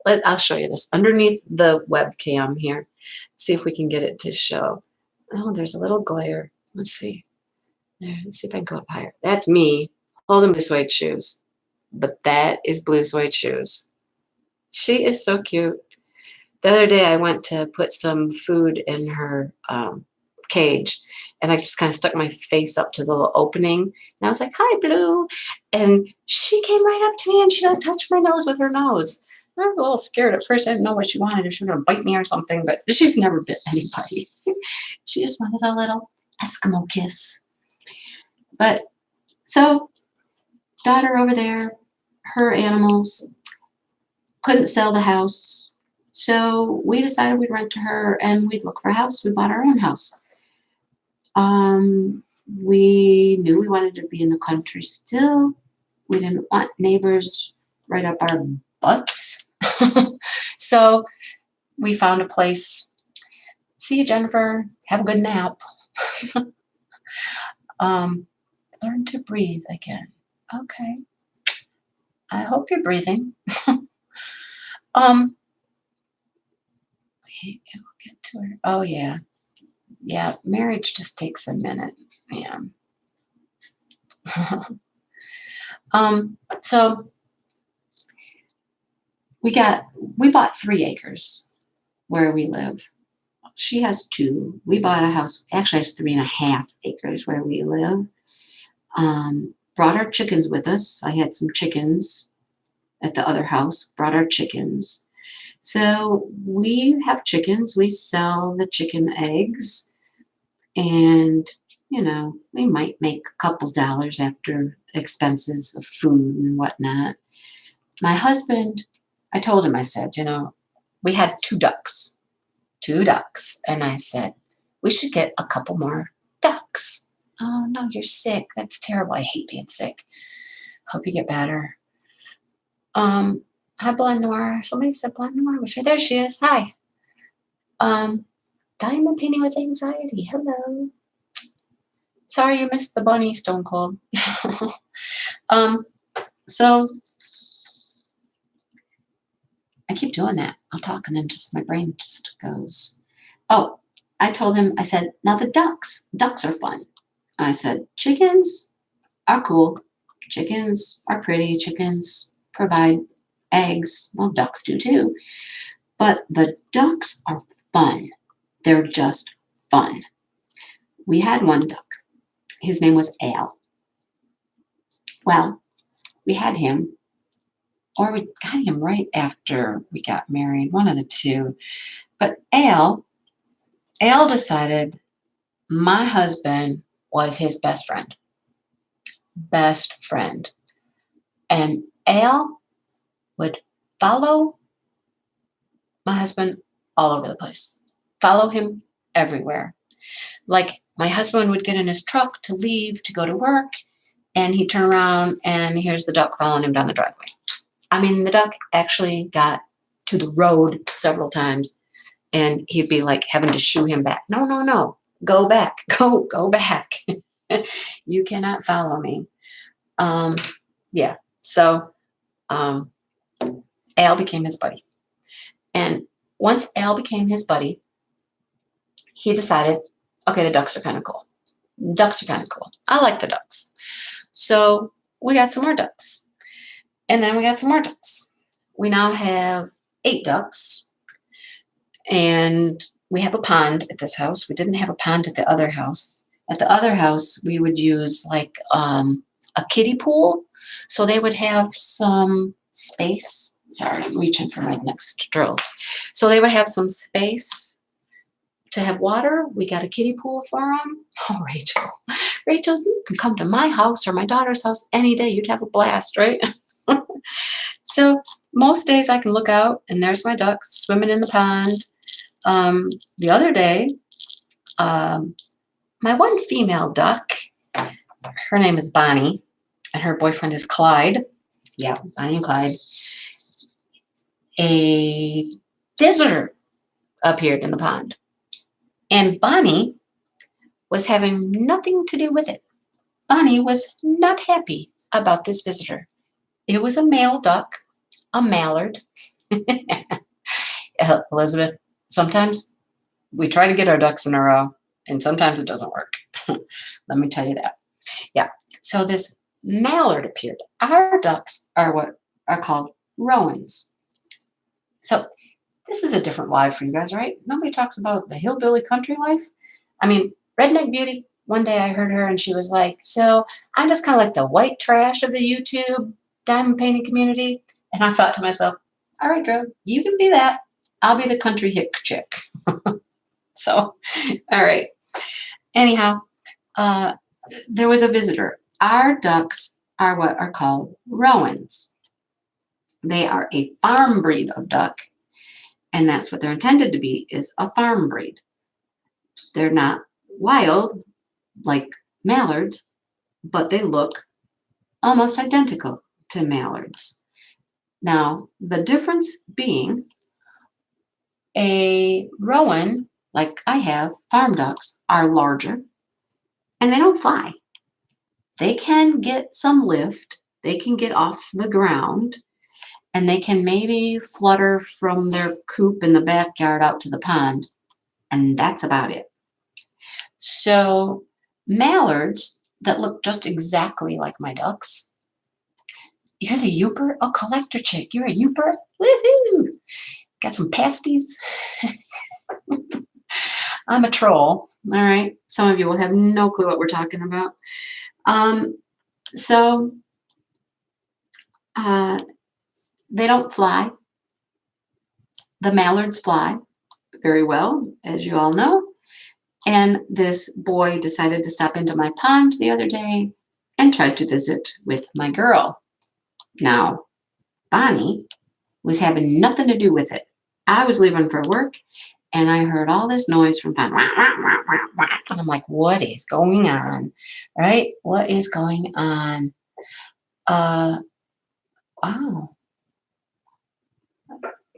I'll show you this underneath the webcam here. See if we can get it to show. Oh, there's a little glare. Let's see. There, let's see if I can go up higher. That's me holding blue suede shoes. But that is blue suede shoes. She is so cute. The other day I went to put some food in her cage, and I just kind of stuck my face up to the little opening, and I was like, hi, Blue. And she came right up to me, and she touched my nose with her nose. I was a little scared at first. I didn't know what she wanted, if she was going to bite me or something, but she's never bit anybody. She just wanted a little Eskimo kiss. But so daughter over there, her animals couldn't sell the house. So we decided we'd rent to her and we'd look for a house. We bought our own house. We knew we wanted to be in the country still. We didn't want neighbors right up our butts. So we found a place. See you, Jennifer. Have a good nap. Learn to breathe again. Okay. I hope you're breathing. Okay, we'll get to her. Oh yeah. Yeah, marriage just takes a minute. Yeah. So we bought 3 acres where we live. She has 2. We bought a house, actually has 3.5 acres where we live. Brought our chickens with us. I had some chickens at the other house, brought our chickens. So we have chickens. We sell the chicken eggs, and you know, we might make a couple dollars after expenses of food and whatnot. My husband, I told him, I said, you know, we had 2 ducks, and I said, we should get a couple more ducks. Oh no, you're sick. That's terrible. I hate being sick. Hope you get better. Hi, Blonde Noir. Somebody said Blonde Noir was right there. She is. Hi. Diamond painting with anxiety. Hello. Sorry you missed the bunny, Stone Cold. So I keep doing that. I'll talk and then just my brain just goes. Oh, I told him, I said, now the ducks are fun. I said, chickens are cool. Chickens are pretty. Chickens provide eggs. Well, ducks do too. But the ducks are fun. They're just fun. We had one duck. His name was Al. Well, we had him, or we got him right after we got married, one of the two. But Al decided my husband was his best friend. Best friend. And Al would follow my husband all over the place. Follow him everywhere. Like my husband would get in his truck to leave to go to work, and he'd turn around and here's the duck following him down the driveway. I mean, the duck actually got to the road several times, and he'd be like having to shoo him back. No, no, no. Go back. Go back. You cannot follow me. Yeah. So Al became his buddy. And once Al became his buddy, he decided, okay, the ducks are kind of cool. Ducks are kind of cool. I like the ducks. So we got some more ducks. And then we got some more ducks. We now have 8 ducks. And we have a pond at this house. We didn't have a pond at the other house. At the other house, we would use like a kiddie pool. So they would have some space. Sorry, I'm reaching for my next drills. So they would have some space to have water. We got a kiddie pool for them. Oh, Rachel, you can come to my house or my daughter's house any day. You'd have a blast, right? So most days I can look out and there's my ducks swimming in the pond. The other day, my one female duck, her name is Bonnie, and her boyfriend is Clyde. Yeah, Bonnie and Clyde. A visitor appeared in the pond. And Bonnie was having nothing to do with it. Bonnie was not happy about this visitor. It was a male duck, a mallard. Elizabeth, sometimes we try to get our ducks in a row, and sometimes it doesn't work. Let me tell you that. Yeah. So this mallard appeared. Our ducks are what are called rowans. So this is a different life for you guys, right? Nobody talks about the hillbilly country life. I mean, Redneck Beauty, one day I heard her and she was like, so I'm just kind of like the white trash of the YouTube diamond painting community. And I thought to myself, all right, girl, you can be that. I'll be the country hick chick. So, all right. Anyhow, there was a visitor. Our ducks are what are called rowans. They are a farm breed of duck, and that's what they're intended to be, is a farm breed. They're not wild like mallards, but they look almost identical to mallards. Now, the difference being a rowan, like I have, farm ducks, are larger and they don't fly. They can get some lift, they can get off the ground, and they can maybe flutter from their coop in the backyard out to the pond, and that's about it. So mallards that look just exactly like my ducks. You're the youper? Oh, collector chick. You're a youper? Woohoo! Got some pasties? I'm a troll. All right. Some of you will have no clue what we're talking about. They don't fly. The mallards fly very well, as you all know. And this boy decided to stop into my pond the other day and tried to visit with my girl. Now, Bonnie was having nothing to do with it. I was leaving for work, and I heard all this noise from pond. And I'm like, what is going on? Right? What is going on? Wow.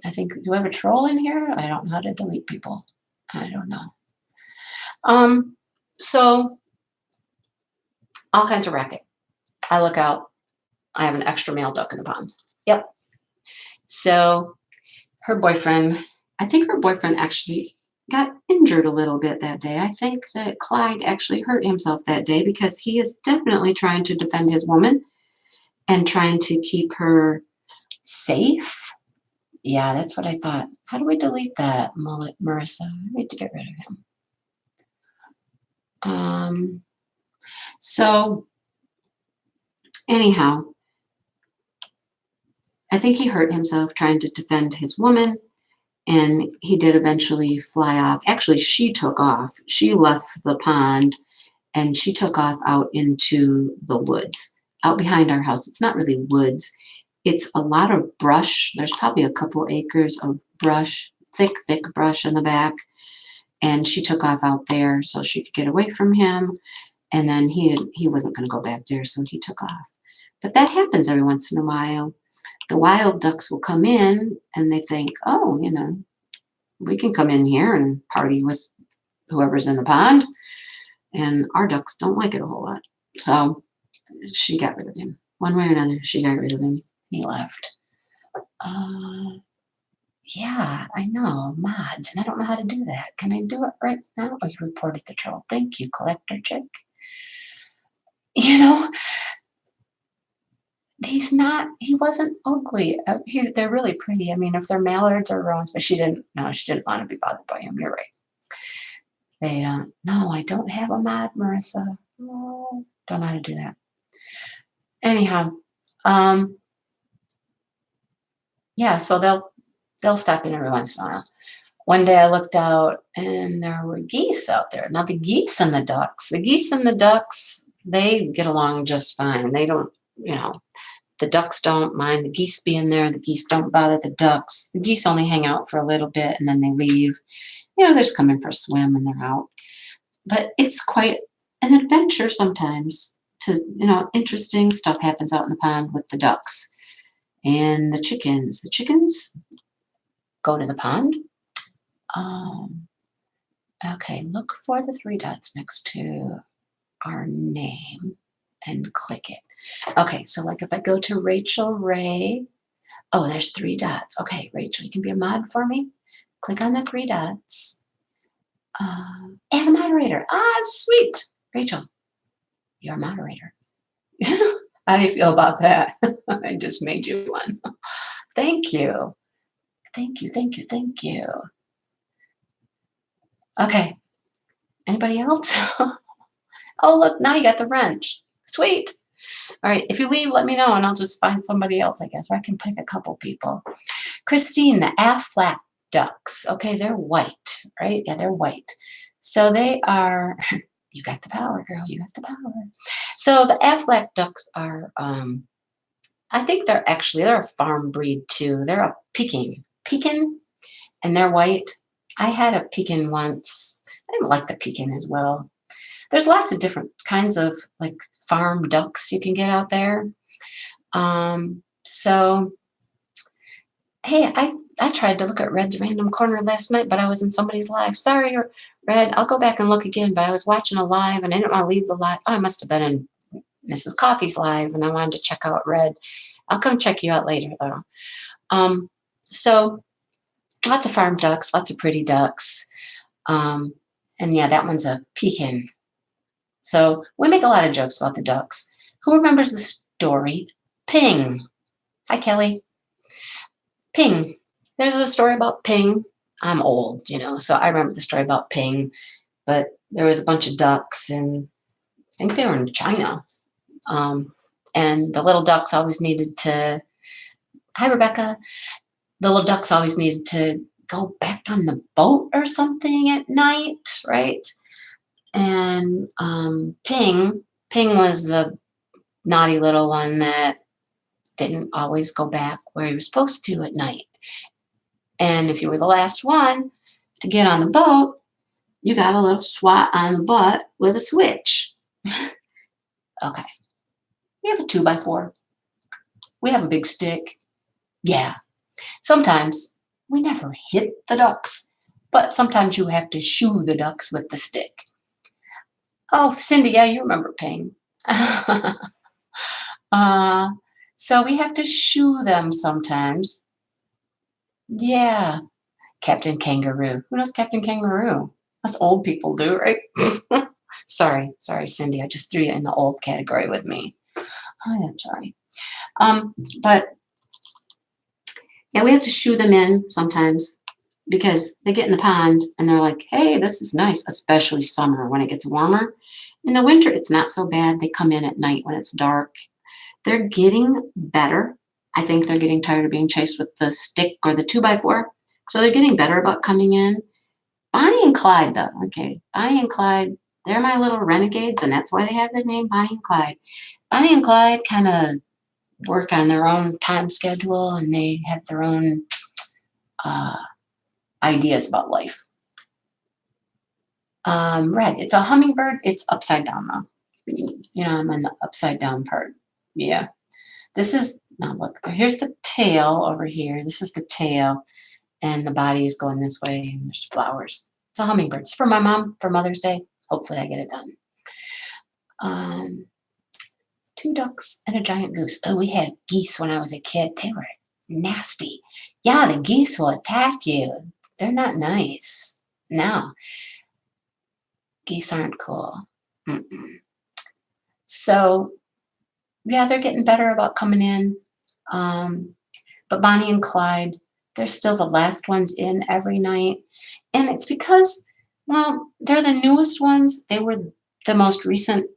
I think, do I have a troll in here? I don't know how to delete people. I don't know. So all kinds of racket. I look out. I have an extra male duck in the pond. Yep. So her boyfriend, I think her boyfriend actually got injured a little bit that day. I think that Clyde actually hurt himself that day because he is definitely trying to defend his woman and trying to keep her safe. Yeah, that's what I thought. How do we delete that, Marissa? I need to get rid of him. So anyhow, I think he hurt himself trying to defend his woman, and he did eventually fly off. Actually, she took off. She left the pond and she took off out into the woods, out behind our house. It's not really woods. It's a lot of brush. There's probably a couple acres of brush, thick brush in the back. and she took off out there so she could get away from him. And then he wasn't going to go back there, so he took off. But that happens every once in a while. The wild ducks will come in and they think, oh, we can come in here and party with whoever's in the pond. And our ducks don't like it a whole lot. So she got rid of him. One way or another, she got rid of him. He left. Yeah, I know, mods, and I don't know how to do that. Can I do it right now? Oh, you reported the troll. Thank you, collector chick. He wasn't ugly. They're really pretty. I mean, if they're mallards or roans, but she didn't want to be bothered by him. You're right. They don't. No, I don't have a mod, Marissa. No, don't know how to do that. Anyhow, yeah, so they'll stop in every once in a while. One day I looked out and there were geese out there. Now the geese and the ducks, they get along just fine. They don't, the ducks don't mind the geese being there. The geese don't bother the ducks. The geese only hang out for a little bit and then they leave. They're just coming for a swim and they're out. But it's quite an adventure sometimes to, interesting stuff happens out in the pond with the ducks and the chickens. The chickens go to the pond. Okay, look for the 3 dots next to our name and click it. Okay, so like if I go to Rachel Ray, oh, there's 3 dots. Okay, Rachel, you can be a mod for me. Click on the 3 dots. Add a moderator. Sweet. Rachel, you're a moderator. How do you feel about that? I just made you one. Thank you. Thank you, thank you, thank you. Okay. Anybody else? Oh, look, now you got the wrench. Sweet. All right, if you leave, let me know, and I'll just find somebody else, I guess, or I can pick a couple people. Christine, the Aflac ducks. Okay, they're white, right? Yeah, they're white. So they are, you got the power, girl, you got the power. So the Aflac ducks are, I think they're a farm breed too. They're a Pekin, and they're white. I had a Pekin once. I didn't like the Pekin as well. There's lots of different kinds of like farm ducks you can get out there. So, hey, I tried to look at Red's random corner last night, but I was in somebody's live. Sorry, Red. I'll go back and look again, but I was watching a live and I didn't want to leave the live. Oh, I must have been in Mrs. Coffee's live and I wanted to check out Red. I'll come check you out later though. So lots of farm ducks, lots of pretty ducks. And yeah, that one's a Pekin. So we make a lot of jokes about the ducks. Who remembers the story Ping? Hi, Kelly. Ping. There's a story about Ping. I'm old, so I remember the story about Ping. But there was a bunch of ducks, and I think they were in China. And the little ducks always needed to, hi, Rebecca. The little ducks always needed to go back on the boat or something at night, right? And Ping was the naughty little one that didn't always go back where he was supposed to at night. And if you were the last one to get on the boat, you got a little swat on the butt with a switch. Okay. We have a 2x4. We have a big stick. Yeah. Sometimes we never hit the ducks, but sometimes you have to shoo the ducks with the stick. Oh, Cindy, yeah, you remember Ping. So we have to shoo them sometimes. Yeah. Captain Kangaroo. Who knows Captain Kangaroo? Us old people do, right? Sorry, Cindy. I just threw you in the old category with me. I'm sorry. But yeah, we have to shoo them in sometimes because they get in the pond and they're like, hey, this is nice, especially summer when it gets warmer. In the winter, it's not so bad. They come in at night when it's dark. They're getting better. I think they're getting tired of being chased with the stick or the 2x4. So they're getting better about coming in. Bonnie and Clyde, though. Okay, Bonnie and Clyde, they're my little renegades, and that's why they have the name Bonnie and Clyde. Bonnie and Clyde kind of work on their own time schedule, and they have their own ideas about life. Red. It's a hummingbird. It's upside down though. You know, I'm on the upside down part. Yeah. This is, now look, here's the tail over here. This is the tail. And the body is going this way. And there's flowers. It's a hummingbird. It's for my mom for Mother's Day. Hopefully I get it done. 2 ducks and a giant goose. Oh, we had geese when I was a kid. They were nasty. Yeah, the geese will attack you. They're not nice. No. Geese aren't cool. Mm-mm. So, yeah, they're getting better about coming in. But Bonnie and Clyde, they're still the last ones in every night. And it's because, well, they're the newest ones. They were the most recent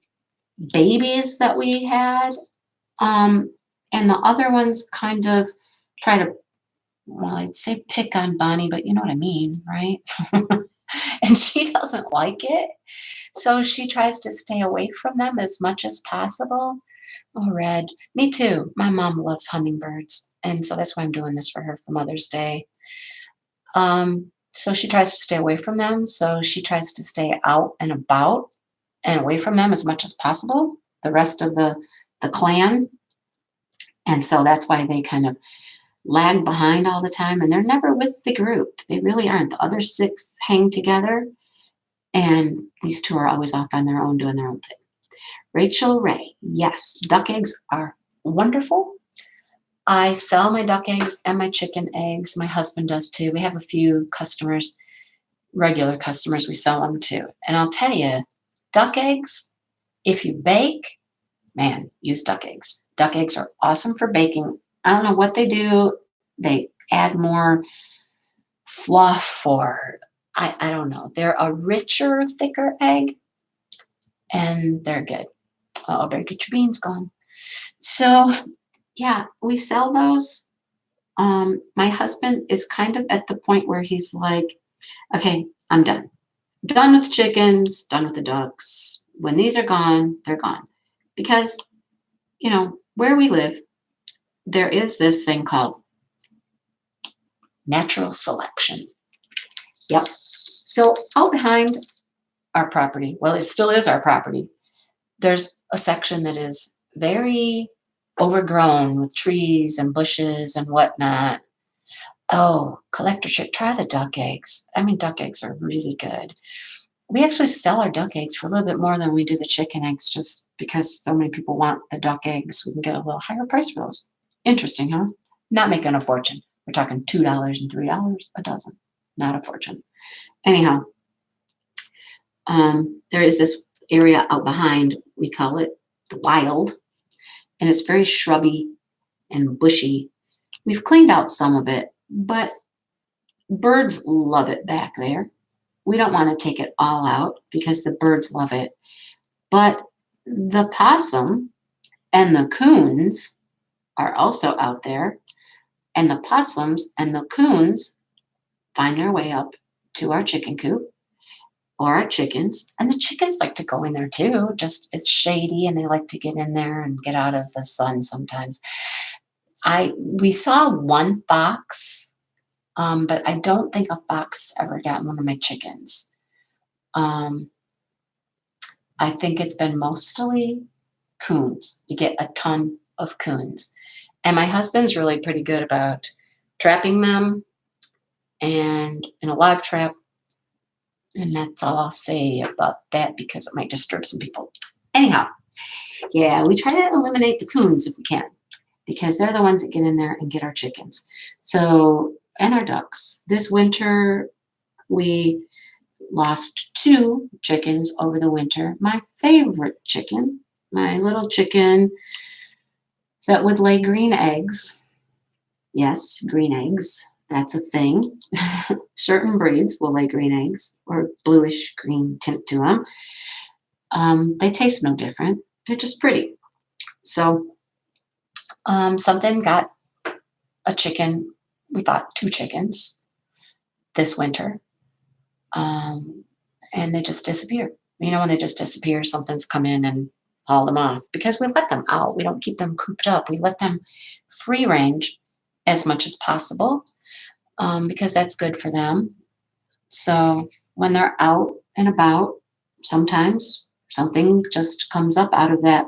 babies that we had. And the other ones kind of try to, well, I'd say pick on Bonnie, but you know what I mean, right? And she doesn't like it. So she tries to stay away from them as much as possible. Oh, Red. Me too. My mom loves hummingbirds. And so that's why I'm doing this for her for Mother's Day. So she tries to stay away from them. So she tries to stay out and about and away from them as much as possible, the rest of the clan. And so that's why they kind of lag behind all the time. And they're never with the group. They really aren't. The other 6 hang together. And these 2 are always off on their own doing their own thing. Rachel Ray, yes, duck eggs are wonderful. I sell my duck eggs and my chicken eggs. My husband does too. We have a few customers, regular customers, we sell them to. And I'll tell you, duck eggs, if you bake, man, use duck eggs. Duck eggs are awesome for baking. I don't know what they do. They add more fluff or I don't know. They're a richer, thicker egg and they're good. Oh, better get your beans going. So, yeah, we sell those. My husband is kind of at the point where he's like, okay, I'm done. Done with the chickens, done with the ducks. When these are gone, they're gone. Because, you know, where we live, there is this thing called natural selection. Yep. So out behind our property, well, it still is our property, there's a section that is very overgrown with trees and bushes and whatnot. Oh, collector chick, try the duck eggs. I mean, duck eggs are really good. We actually sell our duck eggs for a little bit more than we do the chicken eggs just because so many people want the duck eggs. We can get a little higher price for those. Interesting, huh? Not making a fortune. We're talking $2 and $3 a dozen. Not a fortune. Anyhow, there is this area out behind, we call it the wild, and it's very shrubby and bushy. We've cleaned out some of it, but birds love it back there. We don't want to take it all out because the birds love it. But the possum and the coons are also out there, and the possums and the coons find their way up to our chicken coop or our chickens, and the chickens like to go in there too. Just it's shady and they like to get in there and get out of the sun sometimes. We saw one fox, but I don't think a fox ever got one of my chickens. I think it's been mostly coons. You get a ton of coons. And my husband's really pretty good about trapping them and in a live trap. And that's all I'll say about that because it might disturb some people. Anyhow, yeah, we try to eliminate the coons if we can because they're the ones that get in there and get our chickens. So, and our ducks. This winter, we lost 2 chickens over the winter. My favorite chicken, my little chicken that would lay green eggs. Yes, green eggs. That's a thing. Certain breeds will lay green eggs or bluish green tint to them. They taste no different. They're just pretty. So something got a chicken. We thought 2 chickens this winter. And they just disappeared. You know, when they just disappear, something's come in and hauled them off because we let them out. We don't keep them cooped up. We let them free range as much as possible because that's good for them. So when they're out and about, sometimes something just comes up out of that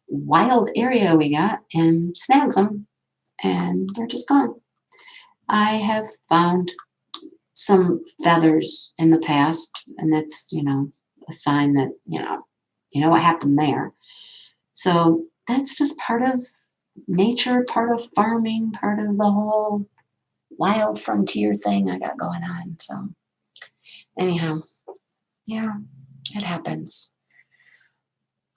wild area we got and snags them, and they're just gone. I have found some feathers in the past, and that's, a sign that, what happened there. So that's just part of nature, part of farming, part of the whole wild frontier thing I got going on. So anyhow, yeah, it happens.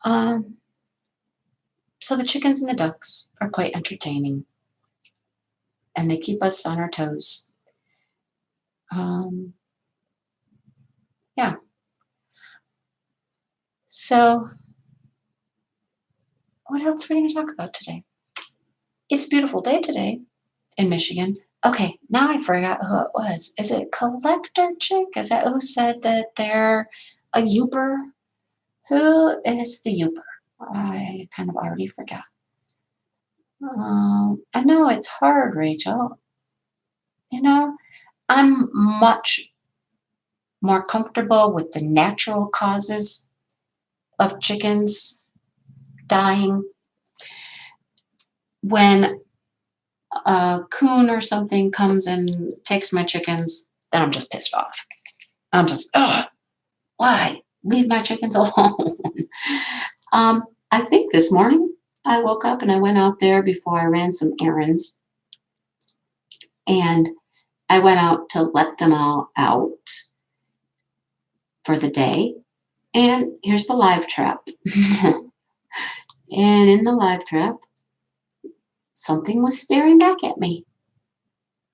So the chickens and the ducks are quite entertaining, and they keep us on our toes. Yeah. So what else are we going to talk about today? It's a beautiful day today in Michigan. Okay, now I forgot who it was. Is it Collector Chick? Is that who said that they're a Youper? Who is the Youper? I kind of already forgot. I know it's hard, Rachel. I'm much more comfortable with the natural causes of chickens dying. When a coon or something comes and takes my chickens, then I'm just pissed off. I'm just, why? Leave my chickens alone. I think this morning I woke up and I went out there before I ran some errands, and I went out to let them all out for the day. And here's the live trap. And in the live trap, something was staring back at me.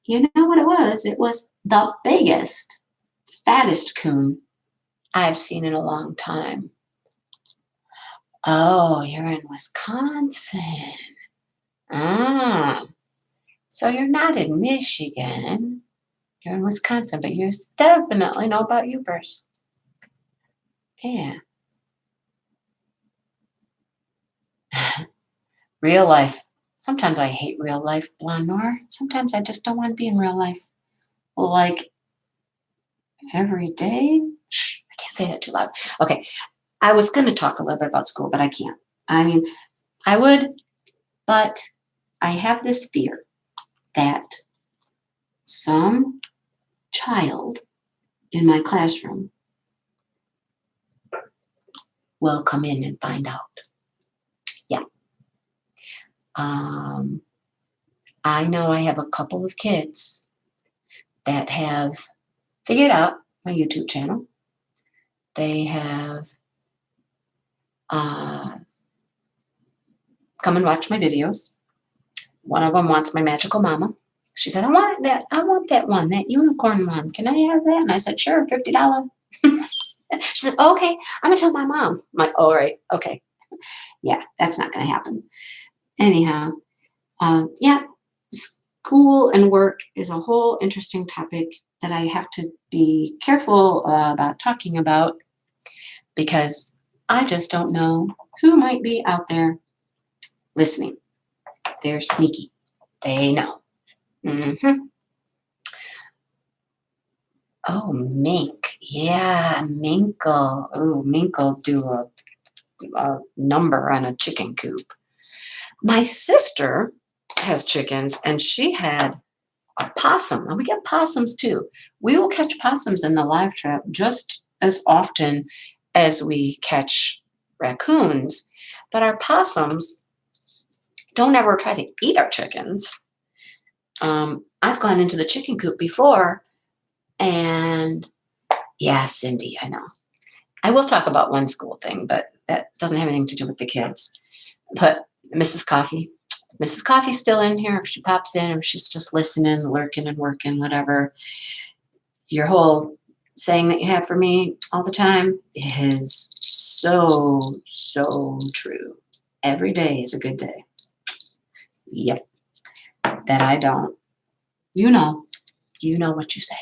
You know what it was? It was the biggest, fattest coon I've seen in a long time. Oh, you're in Wisconsin. Ah, so you're not in Michigan. You're in Wisconsin, but you definitely know about Ubers. Yeah. Real life. Sometimes I hate real life, Blonde Noir. Sometimes I just don't want to be in real life. Like every day. Shh, I can't say that too loud. Okay, I was going to talk a little bit about school, but I can't. I mean, I would, but I have this fear that some child in my classroom will come in and find out. Yeah. I know I have a couple of kids that have figured out my YouTube channel. They have come and watch my videos. One of them wants my magical mama. She said, I want that one, that unicorn one. Can I have that? And I said, sure, $50. She said, okay, I'm going to tell my mom. I'm like, all right, okay. Yeah, that's not going to happen. Anyhow, yeah, school and work is a whole interesting topic that I have to be careful about talking about, because I just don't know who might be out there listening. They're sneaky. They know. Mm-hmm. Oh, mink. Yeah, mink'll. Oh, mink'll do a number on a chicken coop. My sister has chickens, and she had a possum. And we get possums too. We will catch possums in the live trap just as often as we catch raccoons. But our possums don't ever try to eat our chickens. I've gone into the chicken coop before, and yeah, Cindy, I know. I will talk about one school thing, but that doesn't have anything to do with the kids. But Mrs. Coffee's still in here. If she pops in, if she's just listening, lurking and working, whatever. Your whole saying that you have for me all the time is so, so true. Every day is a good day. Yep. That I don't. You know what you say.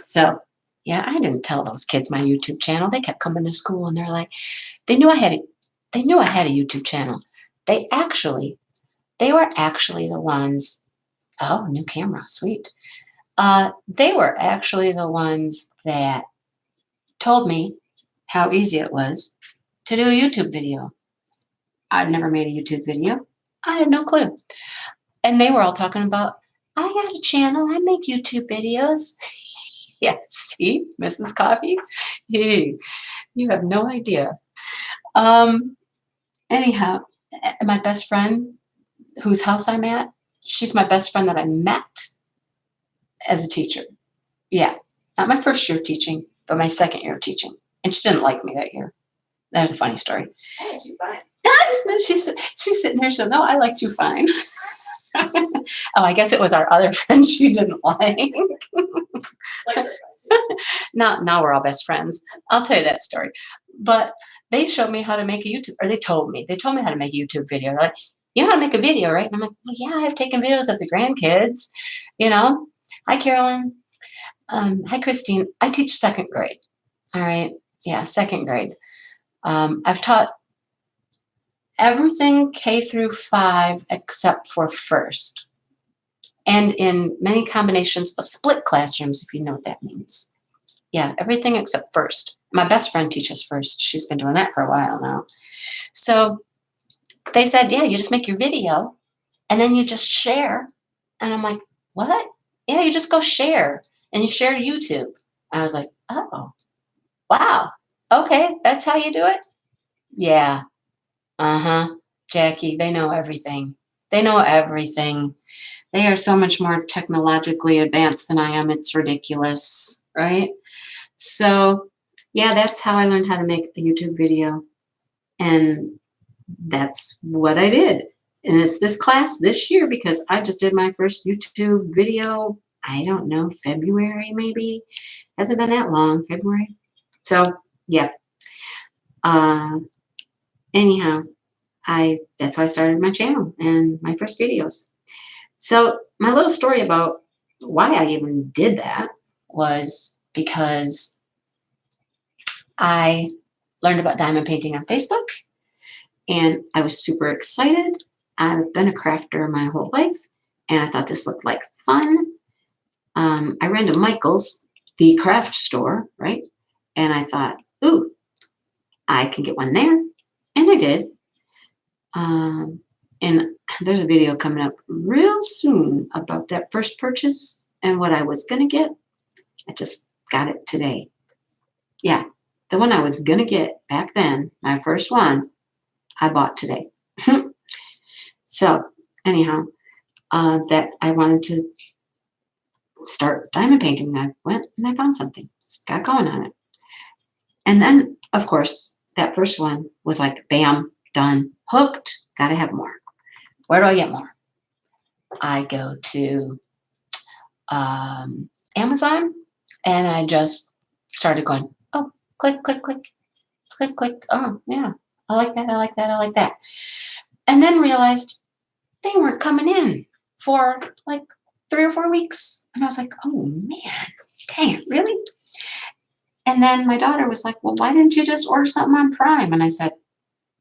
So, yeah, I didn't tell those kids my YouTube channel. They kept coming to school and they're like, they knew I had a YouTube channel. They were actually the ones, oh, new camera, sweet. They were actually the ones that told me how easy it was to do a YouTube video. I'd never made a YouTube video. I had no clue. And they were all talking about, I got a channel. I make YouTube videos. Yeah, see, Mrs. Coffee? Hey, you have no idea. Anyhow, my best friend, whose house I'm at, she's my best friend that I met as a teacher. Yeah, not my first year of teaching, but my second year of teaching. And she didn't like me that year. That was a funny story. I did you fine. She's sitting there, so no, I liked you fine. Oh, I guess it was our other friend she didn't like. Now we're all best friends. I'll tell you that story. But they showed me how to make a YouTube, or they told me how to make a YouTube video. They're like, you know how to make a video, right? And I'm like, well, yeah, I've taken videos of the grandkids, you know. Hi, Carolyn. Hi, Christine. I teach second grade. All right. Yeah, second grade. I've taught everything K through 5 except for first. And in many combinations of split classrooms, if you know what that means. Yeah, everything except first. My best friend teaches first. She's been doing that for a while now. So they said, yeah, you just make your video and then you just share. And I'm like, what? Yeah, you just go share and you share YouTube. I was like, oh, wow. Okay, that's how you do it? Yeah. Uh-huh. Jackie, they know everything. They know everything. They are so much more technologically advanced than I am. It's ridiculous, right? So, yeah, that's how I learned how to make a YouTube video. And that's what I did. And it's this class this year because I just did my first YouTube video, I don't know, February maybe. Hasn't been that long, February. So, yeah. Anyhow, that's how I started my channel and my first videos. So my little story about why I even did that was because I learned about diamond painting on Facebook and I was super excited. I've been a crafter my whole life and I thought this looked like fun. I ran to Michael's, the craft store, right? And I thought, ooh, I can get one there. And I did. And there's a video coming up real soon about that first purchase and what I was going to get. I just got it today. Yeah, the one I was going to get back then, my first one, I bought today. So anyhow, that I wanted to start diamond painting. I went and I found something. Just got going on it. And then, of course, that first one was like, bam, done, hooked, got to have more. Where do I get more? I go to Amazon and I just started going, oh, click, click, click, click, click. Oh, yeah, I like that, I like that, I like that. And then realized they weren't coming in for like 3 or 4 weeks. And I was like, oh, man, dang it, really? And then my daughter was like, well, why didn't you just order something on Prime? And I said,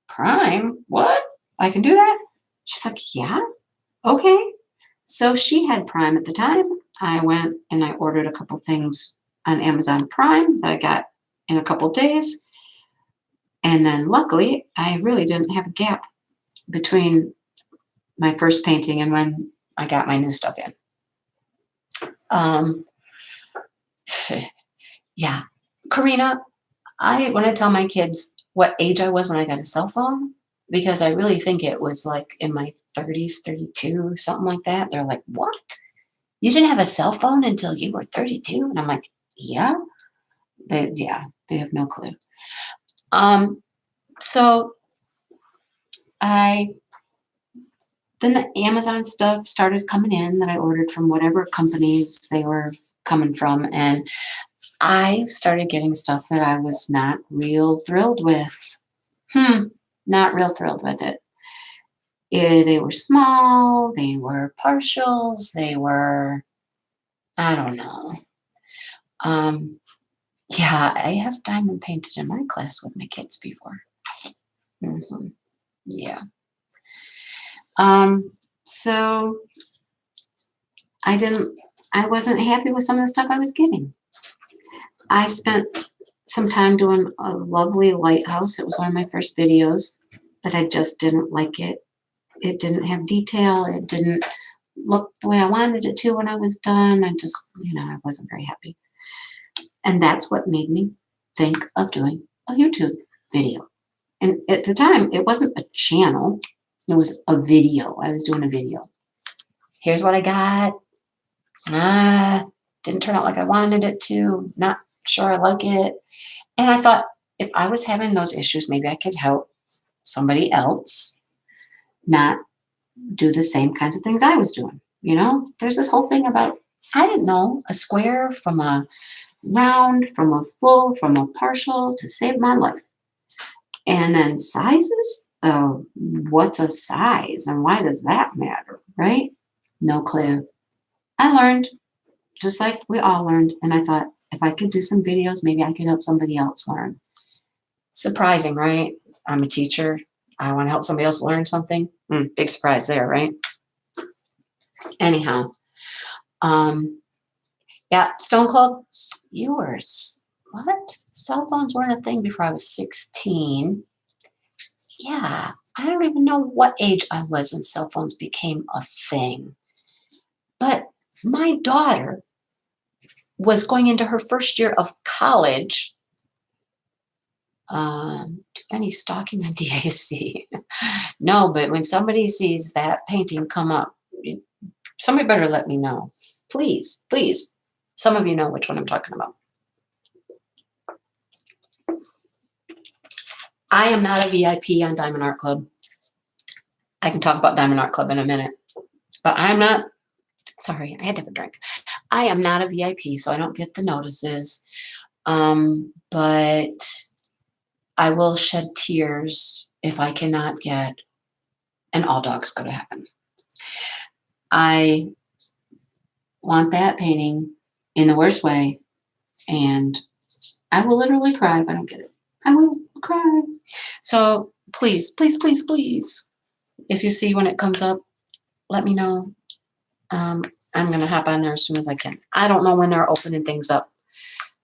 Prime? What? I can do that? She's like, yeah, okay. So she had Prime at the time. I went and I ordered a couple things on Amazon Prime that I got in a couple days. And then luckily, I really didn't have a gap between my first painting and when I got my new stuff in. Yeah. Karina, when I tell my kids what age I was when I got a cell phone, because I really think it was like in my 30s, 32, something like that. They're like, what? You didn't have a cell phone until you were 32? And I'm like, yeah. They have no clue. So then the Amazon stuff started coming in that I ordered from whatever companies they were coming from. And I started getting stuff that I was not real thrilled with. Not real thrilled with it. They were small, they were partials, they were, I don't know. Yeah, I have diamond painted in my class with my kids before. Yeah. So I didn't I wasn't happy with some of the stuff I was getting. I spent some time doing a lovely lighthouse. It was one of my first videos, but I just didn't like it. It didn't have detail. It didn't look the way I wanted it to when I was done. I just, I wasn't very happy. And that's what made me think of doing a YouTube video. And at the time, it wasn't a channel. It was a video. I was doing a video. Here's what I got. Didn't turn out like I wanted it to. Not sure I like it. And I thought, if I was having those issues, maybe I could help somebody else not do the same kinds of things I was doing. There's this whole thing about, I didn't know, a square from a round, from a full, from a partial to save my life. And then sizes? Oh, what's a size and why does that matter, right? No clue. I learned, just like we all learned, and I thought, if I could do some videos, maybe I could help somebody else learn. Surprising, right? I'm a teacher. I want to help somebody else learn something. Big surprise there, right? Anyhow, yeah, Stone Cold, yours. What? Cell phones weren't a thing before I was 16. Yeah, I don't even know what age I was when cell phones became a thing. But my daughter was going into her first year of college. Any stalking on DAC? No, but when somebody sees that painting come up, somebody better let me know. Please, please. Some of you know which one I'm talking about. I am not a VIP on Diamond Art Club. I can talk about Diamond Art Club in a minute. But I'm not, sorry, I had to have a drink. I am not a VIP, so I don't get the notices. But I will shed tears if I cannot get an All Dogs Go to Heaven. I want that painting in the worst way, and I will literally cry if I don't get it. I will cry. So please, please, please, please, if you see when it comes up, let me know. I'm going to hop on there as soon as I can. I don't know when they're opening things up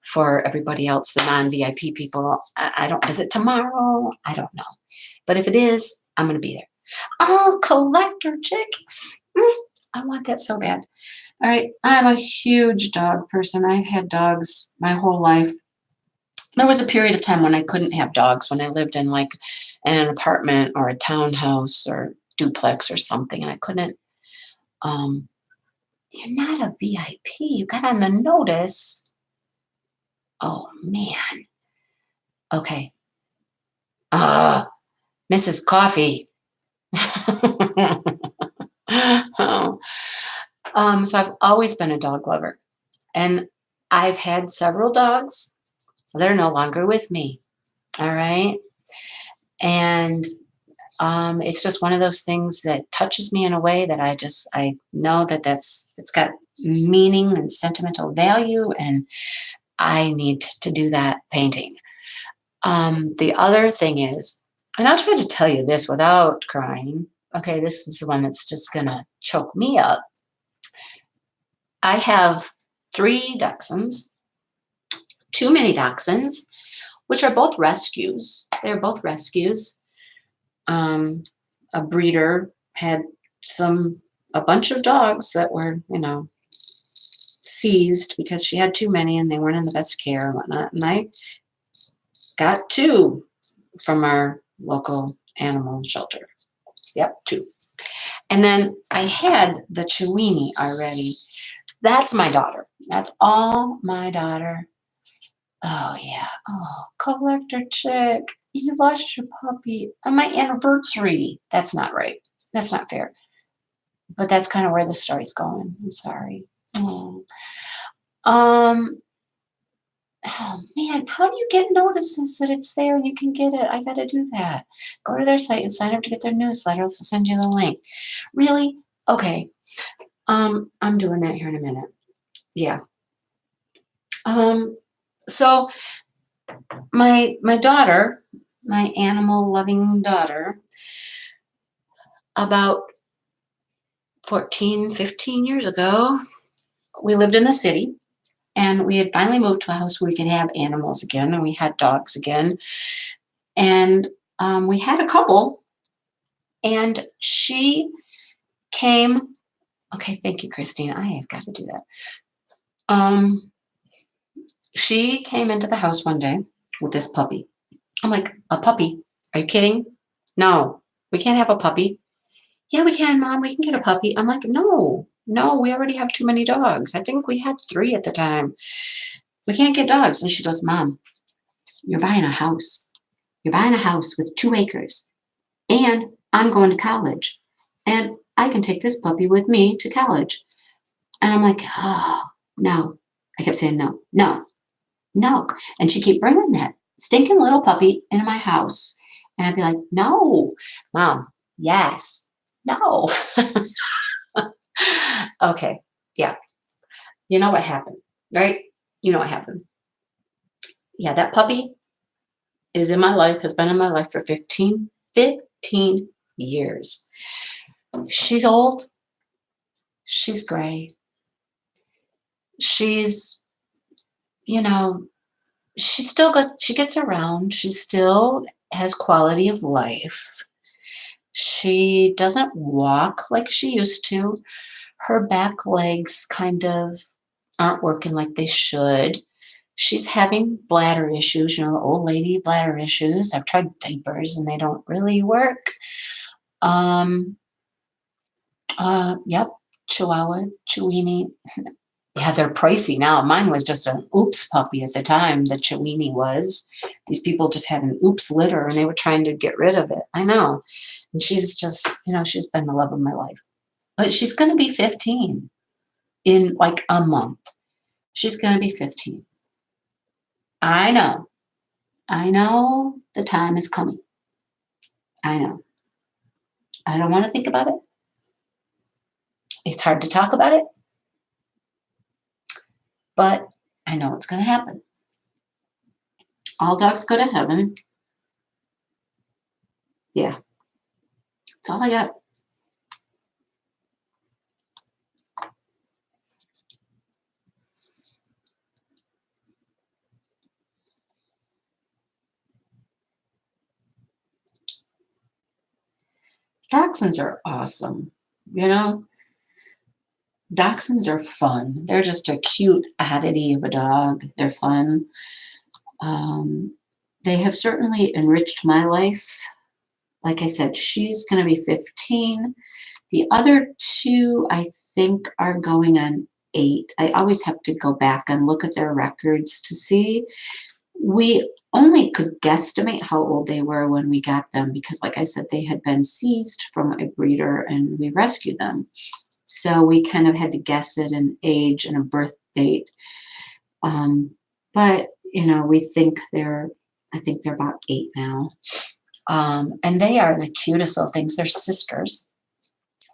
for everybody else, the non-VIP people. I don't, is it tomorrow? I don't know. But if it is, I'm going to be there. Oh, collector chick. I want that so bad. All right. I'm a huge dog person. I've had dogs my whole life. There was a period of time when I couldn't have dogs, when I lived in like an apartment or a townhouse or duplex or something, and I couldn't. You're not a VIP. You got on the notice. Oh, man. Okay. Mrs. Coffee. Oh. So I've always been a dog lover. And I've had several dogs. They're no longer with me. All right. And it's just one of those things that touches me in a way that I know that it's got meaning and sentimental value, and I need to do that painting. The other thing is, and I'll try to tell you this without crying. Okay, this is the one that's just gonna choke me up. I have 3 dachshunds, 2 mini dachshunds, which are both rescues. They're both rescues. A breeder had a bunch of dogs that were, seized because she had too many and they weren't in the best care and whatnot. And I got 2 from our local animal shelter. Yep, 2. And then I had the Chiweenie already. That's my daughter. That's all my daughter. Oh, yeah. Oh, collector chick. You lost your puppy on my anniversary. That's not right. That's not fair. But that's kind of where the story's going. I'm sorry. Oh. Oh, man. How do you get notices that it's there and you can get it? I got to do that. Go to their site and sign up to get their newsletter. I'll send you the link. Really? Okay. I'm doing that here in a minute. Yeah. So my daughter, my animal loving daughter, about 14, 15 years ago, we lived in the city, and we had finally moved to a house where we could have animals again, and we had dogs again. And we had a couple, and she came. Okay, thank you, Christine. I have got to do that. She came into the house one day with this puppy. I'm like, a puppy? Are you kidding? No, we can't have a puppy. Yeah, we can, Mom. We can get a puppy. I'm like, no, we already have too many dogs. I think we had 3 at the time. We can't get dogs. And she goes, Mom, you're buying a house. You're buying a house with 2 acres. And I'm going to college. And I can take this puppy with me to college. And I'm like, oh, no. I kept saying no. And she kept bringing that stinking little puppy into my house. And I'd be like, no, Mom, yes, no. Okay, yeah. You know what happened, right? You know what happened. Yeah, that puppy is in my life, has been in my life for 15 years. She's old. She's gray. She's, she gets around. She still has quality of life. She doesn't walk like she used to. Her back legs kind of aren't working like they should. She's having bladder issues, the old lady bladder issues. I've tried diapers and they don't really work. Yep, Chihuahua, Chiweenie. Yeah, they're pricey now. Mine was just an oops puppy at the time, the Chiweenie was. These people just had an oops litter and they were trying to get rid of it. I know. And she's just, she's been the love of my life. But she's going to be 15 in like a month. She's going to be 15. I know the time is coming. I know. I don't want to think about it. It's hard to talk about it. But I know it's going to happen. All dogs go to heaven. Yeah. That's all I got. Dachshunds are awesome. Dachshunds are fun. They're just a cute oddity of a dog. They're fun. They have certainly enriched my life. Like I said, she's going to be 15. The other 2, I think, are going on 8. I always have to go back and look at their records to see. We only could guesstimate how old they were when we got them because, like I said, they had been seized from a breeder and we rescued them. So we kind of had to guess it an age and a birth date. But, we think I think they're about 8 now. And they are the cutest little things. They're sisters.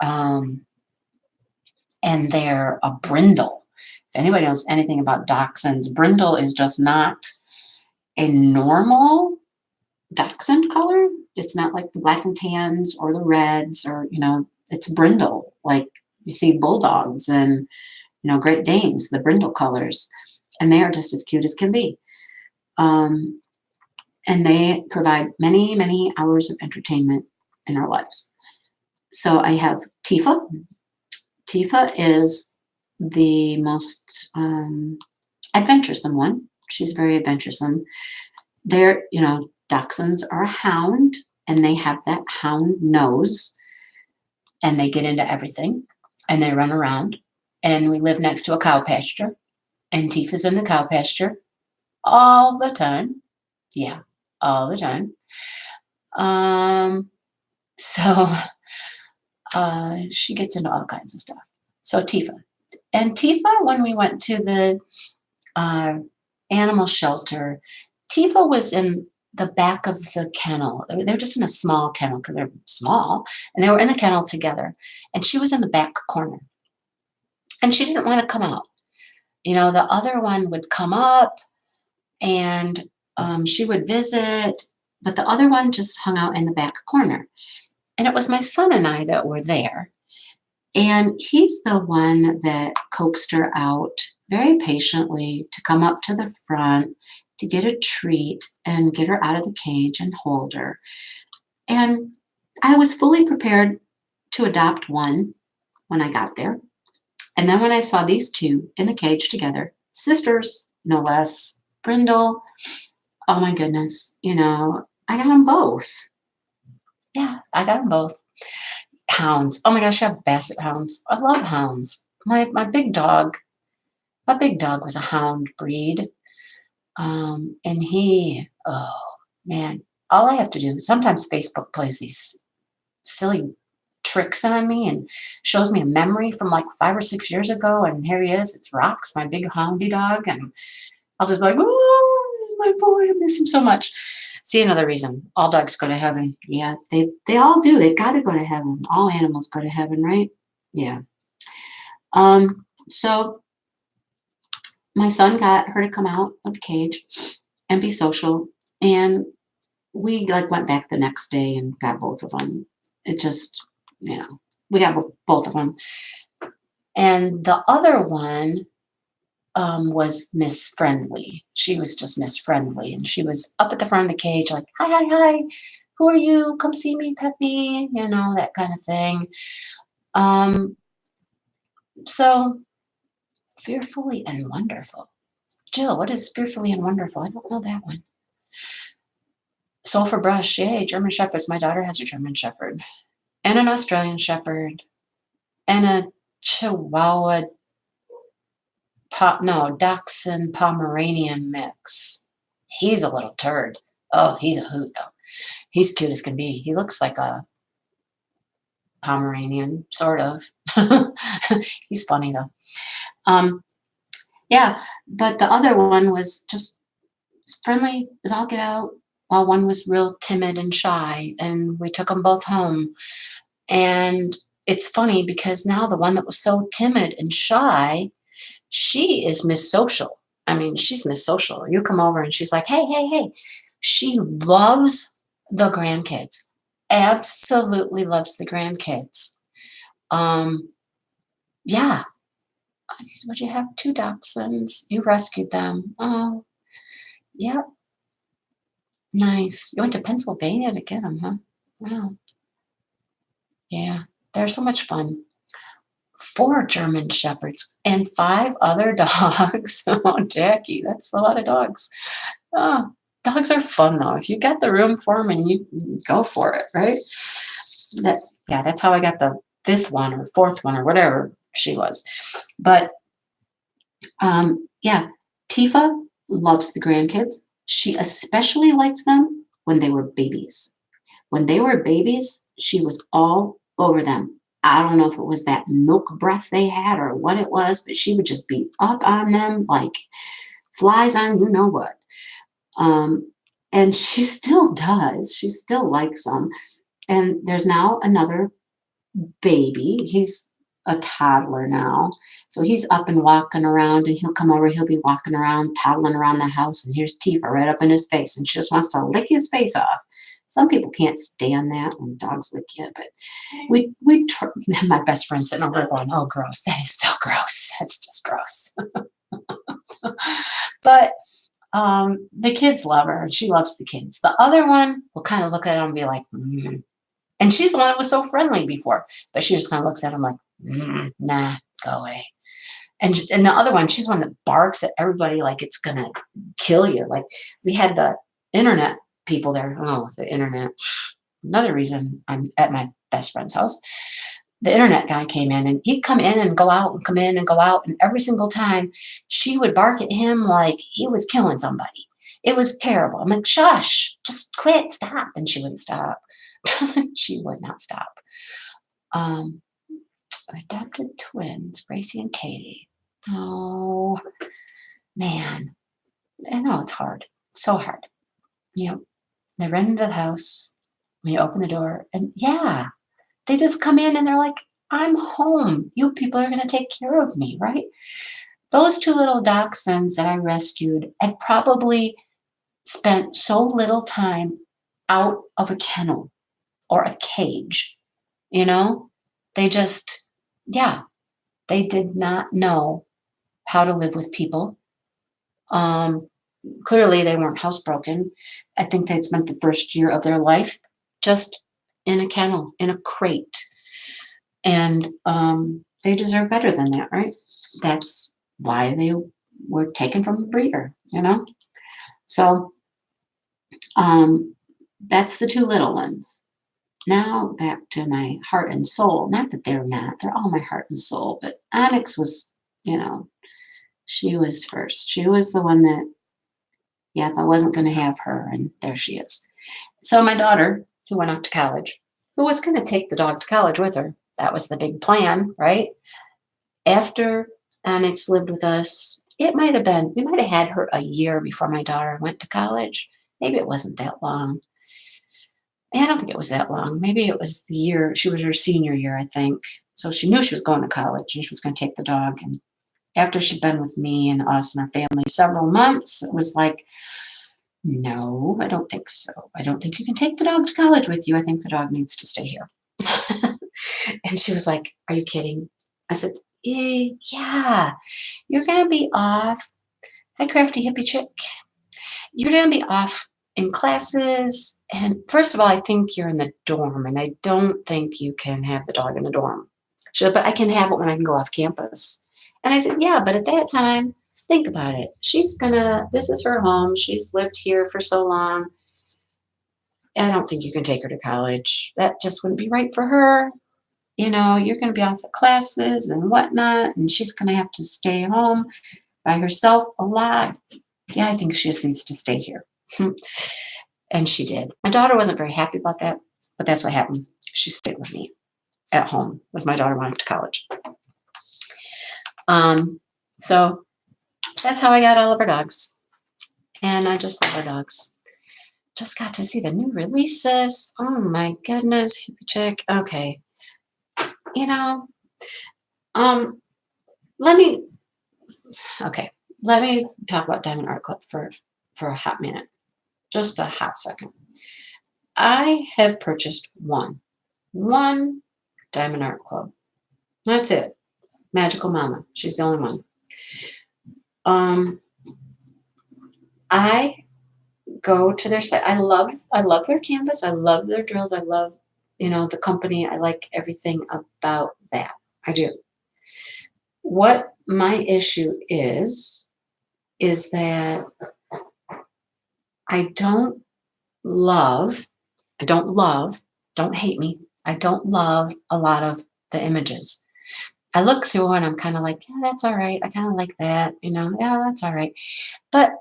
And they're a brindle. If anybody knows anything about dachshunds, brindle is just not a normal dachshund color. It's not like the black and tans or the reds or, it's brindle. Like you see bulldogs and, Great Danes, the brindle colors. And they are just as cute as can be. And they provide many, many hours of entertainment in our lives. So I have Tifa. Tifa is the most adventuresome one. She's very adventuresome. They're, dachshunds are a hound, and they have that hound nose, and they get into everything, and they run around. And we live next to a cow pasture, and Tifa's in the cow pasture all the time. Yeah, all the time. So she gets into all kinds of stuff. So Tifa. And Tifa, when we went to the animal shelter, Tifa was in the back of the kennel. They were just in a small kennel because they're small, and they were in the kennel together. And she was in the back corner. And she didn't want to come out. The other one would come up and she would visit, but the other one just hung out in the back corner. And it was my son and I that were there. And he's the one that coaxed her out very patiently to come up to the front to get a treat and get her out of the cage and hold her. And I was fully prepared to adopt one when I got there. And then when I saw these two in the cage together, sisters, no less, Brindle, oh my goodness, I got them both. Yeah, I got them both. Hounds. Oh my gosh, I have basset hounds. I love hounds. My big dog was a hound breed. And oh man, all I have to do, sometimes Facebook plays these silly tricks on me and shows me a memory from like 5 or 6 years ago. And here he is. It's Rox, my big houndy dog. And I'll just be like, oh, this is my boy. I miss him so much. See, another reason all dogs go to heaven. Yeah, they all do. They've got to go to heaven. All animals go to heaven, right? Yeah. So my son got her to come out of the cage and be social. And we went back the next day and got both of them. It just, we got both of them. And the other one was Miss Friendly. She was just Miss Friendly. And she was up at the front of the cage like, hi, hi, hi. Who are you? Come see me, pet me, that kind of thing. So Fearfully and Wonderful. Jill, what is Fearfully and Wonderful? I don't know that one. Sulfur Brush, yay, German Shepherds. My daughter has a German Shepherd and an Australian Shepherd and a Chihuahua, Dachshund Pomeranian mix. He's a little turd. Oh, he's a hoot, though. He's cute as can be. He looks like a Pomeranian, sort of. He's funny, though. Yeah, but the other one was just friendly as all get out, while one was real timid and shy, and we took them both home. And it's funny because now the one that was so timid and shy, she is Miss Social. I mean, she's Miss Social. You come over and she's like, hey, hey, hey. She loves the grandkids. Absolutely loves the grandkids. Yeah. Would you have 2 dachshunds? You rescued them. Oh, yep. Nice. You went to Pennsylvania to get them, huh? Wow. Yeah, they're so much fun. 4 German Shepherds and 5 other dogs. Oh, Jackie, that's a lot of dogs. Oh, dogs are fun, though. If you got the room for them and you go for it, right? That's how I got the 5th one or 4th one or whatever she was. But, yeah, Tifa loves the grandkids. She especially liked them when they were babies. When they were babies, she was all over them. I don't know if it was that milk breath they had or what it was, but she would just be up on them like flies on you know what. And she still does. She still likes them. And there's now another baby. He's a toddler now. So he's up and walking around, and he'll come over, he'll be walking around, toddling around the house, and here's Tifa right up in his face, and she just wants to lick his face off. Some people can't stand that when dogs lick you, but my best friend sitting over going, oh, gross. That is so gross. That's just gross. But the kids love her. She loves the kids. The other one will kind of look at him and be like, And she's the one that was so friendly before, but she just kind of looks at him like, nah, go away. And the other one, she's one that barks at everybody like it's going to kill you. Like we had the internet people there. Oh, the internet. Another reason I'm at my best friend's house. The internet guy came in, and he'd come in and go out and come in and go out. And every single time she would bark at him like he was killing somebody. It was terrible. I'm like, shush, just quit, stop. And she wouldn't stop. She would not stop. Adopted twins, Gracie and Katie. Oh, man. I know it's hard. So hard. They run into the house. When you open the door, and yeah, they just come in and they're like, I'm home. You people are going to take care of me, right? Those 2 little dachshunds that I rescued had probably spent so little time out of a kennel or a cage, They just yeah, they did not know how to live with people. Clearly, they weren't housebroken. I think they'd spent the first year of their life just in a kennel, in a crate. And they deserve better than that, right? That's why they were taken from the breeder, So that's the two little ones. Now back to my heart and soul. Not that they're not, they're all my heart and soul, but Onyx was, she was first. She was the one that, yep, I wasn't going to have her, and there she is. So my daughter, who went off to college, who was going to take the dog to college with her, that was the big plan, right? After Onyx lived with us, we might have had her a year before my daughter went to college. Maybe it wasn't that long. I don't think it was that long. Maybe it was the year, she was her senior year, I think. So she knew she was going to college and she was going to take the dog. And after she'd been with me and us and our family several months, it was like, no, I don't think so. I don't think you can take the dog to college with you. I think the dog needs to stay here. And she was like, are you kidding? I said, yeah, you're going to be off. Hi, crafty hippie chick. You're going to be off in classes. And first of all, I think you're in the dorm, and I don't think you can have the dog in the dorm. She said, but I can have it when I can go off campus. And I said, yeah, but at that time, think about it. This is her home. She's lived here for so long. I don't think you can take her to college. That just wouldn't be right for her. You're going to be off at classes and whatnot, and she's going to have to stay home by herself a lot. Yeah, I think she just needs to stay here. And she did. My daughter wasn't very happy about that, but that's what happened. She stayed with me at home with my daughter went off to college. So that's how I got all of our dogs. And I just love our dogs. Just got to see the new releases. Oh my goodness, hippie chick. Okay. Let me talk about Diamond Art Club for a hot minute. Just a hot second. I have purchased one Diamond Art Club. That's it. Magical Mama. She's the only one. I go to their site. I love their canvas. I love their drills. I love, the company. I like everything about that. I do. What my issue is that don't hate me. I don't love a lot of the images. I look through and I'm kind of like, yeah, that's all right. I kind of like that, yeah, that's all right. But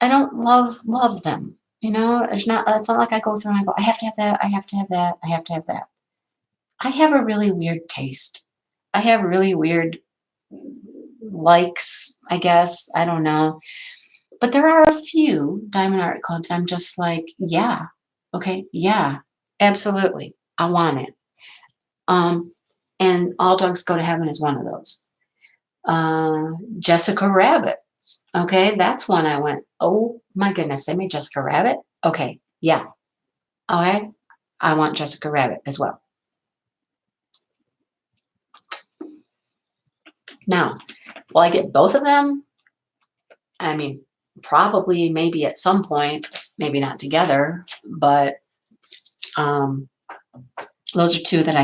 I don't love them, it's not like I go through and I go, I have to have that. I have to have that. I have to have that. I have a really weird taste. I have really weird likes, I guess. I don't know. But there are a few Diamond Art Clubs I'm just like, yeah, okay, yeah, absolutely. I want it. And All Dogs Go to Heaven is one of those. Jessica Rabbit. Okay, that's one I went, oh my goodness, they made Jessica Rabbit? Okay, yeah. Okay, I want Jessica Rabbit as well. Now, will I get both of them? I mean, probably, maybe at some point, maybe not together, but those are two that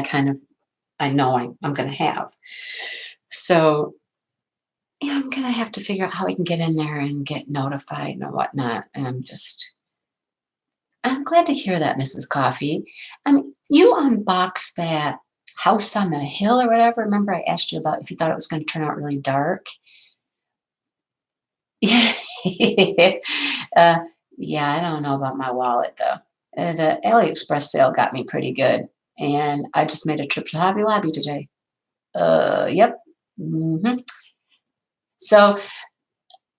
I know I'm going to have. So, yeah, I'm going to have to figure out how I can get in there and get notified and whatnot. And I'm glad to hear that, Mrs. Coffee. I mean, you unboxed that House on the Hill or whatever. Remember I asked you about if you thought it was going to turn out really dark? Yeah. Yeah, I don't know about my wallet, though. The AliExpress sale got me pretty good. And I just made a trip to Hobby Lobby today. Yep. Mm-hmm. So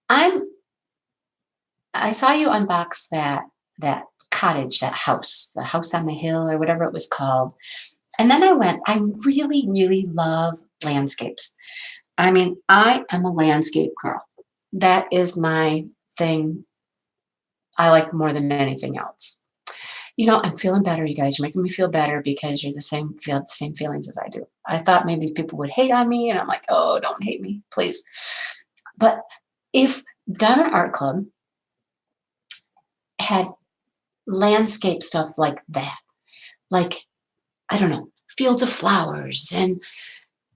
I saw you unbox that cottage, that house, the House on the Hill or whatever it was called. And then I went, I really, really love landscapes. I mean, I am a landscape girl. That is my thing I like more than anything else. I'm feeling better, you guys. You're making me feel better because you're the same feelings as I do. I thought maybe people would hate on me, and I'm like, oh, don't hate me, please. But if Diamond Art Club had landscape stuff like that, like, I don't know, fields of flowers and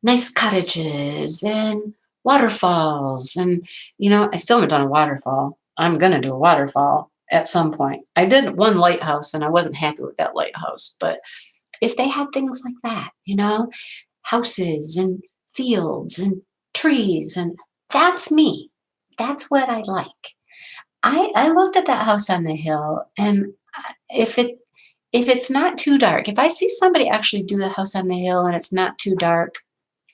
nice cottages and waterfalls, and I still haven't done a waterfall. I'm gonna do a waterfall at some point. I did one lighthouse and I wasn't happy with that lighthouse, but if they had things like that, houses and fields and trees, and that's me. That's what I like. I looked at that house on the hill, and if it's not too dark, if I see somebody actually do the house on the hill and it's not too dark,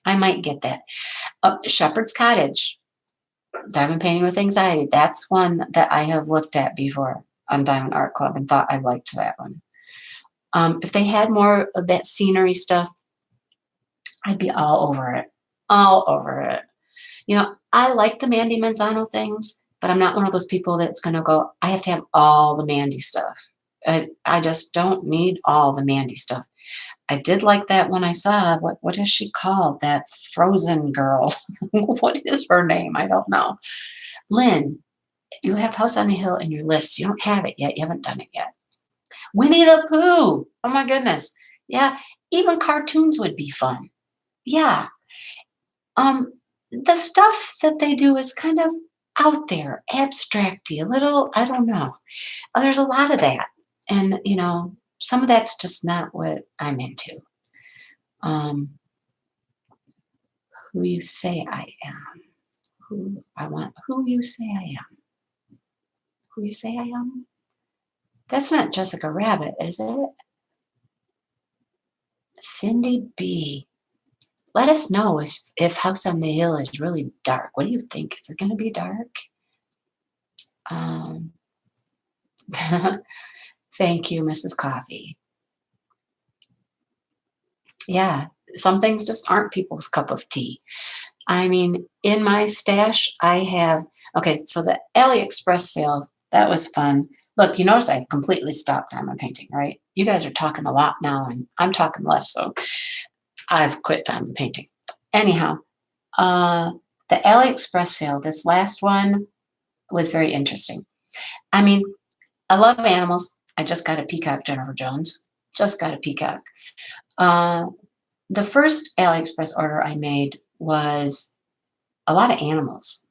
I might get that. Shepherd's Cottage, Diamond Painting with Anxiety. That's one that I have looked at before on Diamond Art Club and thought I liked that one. If they had more of that scenery stuff, I'd be all over it. All over it. I like the Mandy Manzano things, but I'm not one of those people that's going to go, I have to have all the Mandy stuff. I just don't need all the Mandy stuff. I did like that when I saw, what is she called? That frozen girl. What is her name? I don't know. Lynn, you have House on the Hill in your list. You don't have it yet. You haven't done it yet. Winnie the Pooh. Oh my goodness. Yeah. Even cartoons would be fun. Yeah. The stuff that they do is kind of out there, abstracty, a little, I don't know. There's a lot of that. And, some of that's just not what I'm into. Who you say I am. Who you say I am. Who you say I am? That's not Jessica Rabbit, is it? Cindy B. Let us know if House on the Hill is really dark. What do you think? Is it going to be dark? Thank you, Mrs. Coffee. Yeah, some things just aren't people's cup of tea. I mean, in my stash, I have, okay, so the AliExpress sales, that was fun. Look, you notice I've completely stopped diamond painting, right? You guys are talking a lot now, and I'm talking less, so I've quit diamond painting. Anyhow, the AliExpress sale, this last one was very interesting. I mean, I love animals. I just got a peacock, Jennifer Jones. Just got a peacock. The first AliExpress order I made was a lot of animals.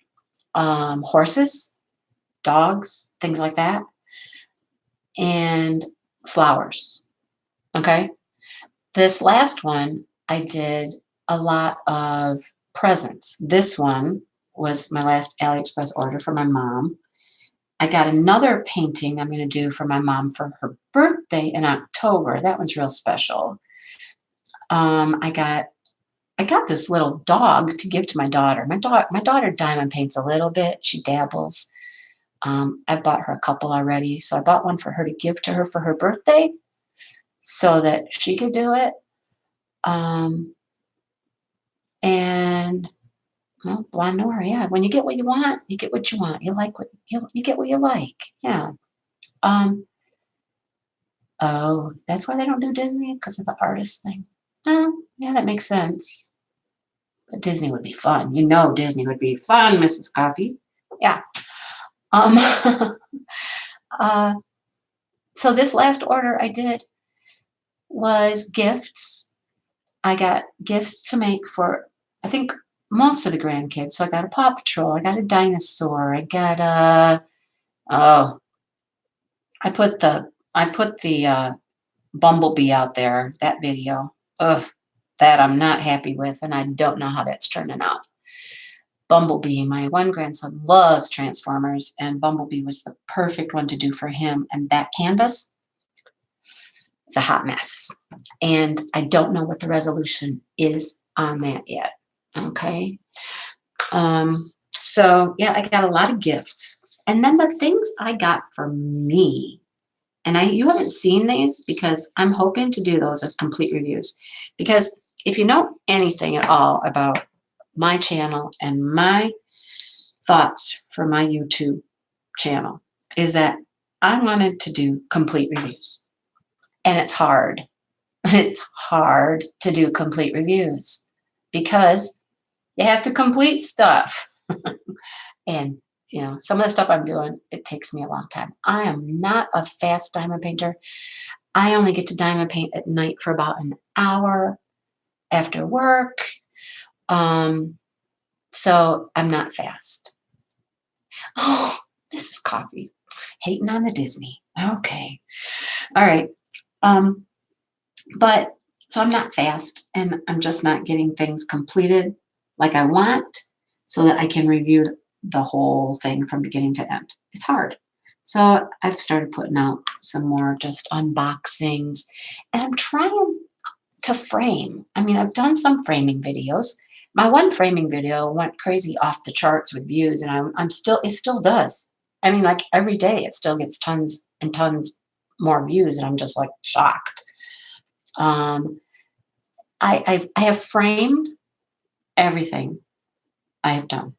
Horses, dogs, things like that. And flowers. Okay. This last one, I did a lot of presents. This one was my last AliExpress order for my mom. I got another painting I'm going to do for my mom for her birthday in October. That one's real special. I got this little dog to give to my daughter. My daughter diamond paints a little bit. She dabbles. I bought her a couple already. So I bought one for her to give to her for her birthday so that she could do it. And well, Blonde Nora, yeah. When you get what you want, you get what you want. You like what you get what you like. Yeah. Oh, that's why they don't do Disney, because of the artist thing. Oh, yeah, that makes sense. But Disney would be fun. Disney would be fun, Mrs. Coffee. Yeah. So this last order I did was gifts. I got gifts to make for, I think, most of the grandkids. So I got a Paw Patrol. I got a dinosaur. I got I put the Bumblebee out there, that video. Ugh, that I'm not happy with, and I don't know how that's turning out. Bumblebee, my one grandson loves Transformers, and Bumblebee was the perfect one to do for him. And that canvas is a hot mess. And I don't know what the resolution is on that yet. Okay. So yeah, I got a lot of gifts. And then the things I got for me, and you haven't seen these because I'm hoping to do those as complete reviews. Because if you know anything at all about my channel and my thoughts for my YouTube channel, is that I wanted to do complete reviews. And it's hard. It's hard to do complete reviews because you have to complete stuff. And, some of the stuff I'm doing, it takes me a long time. I am not a fast diamond painter. I only get to diamond paint at night for about an hour after work. So I'm not fast. Oh, this is coffee. Hating on the Disney. Okay. All right. But so I'm not fast and I'm just not getting things completed like I want so that I can review the whole thing from beginning to end. It's hard. So I've started putting out some more just unboxings and I'm trying to frame. I mean, I've done some framing videos. My one framing video went crazy off the charts with views and it still does. I mean, like every day it still gets tons and tons more views and I'm just like shocked. I have framed everything I have done.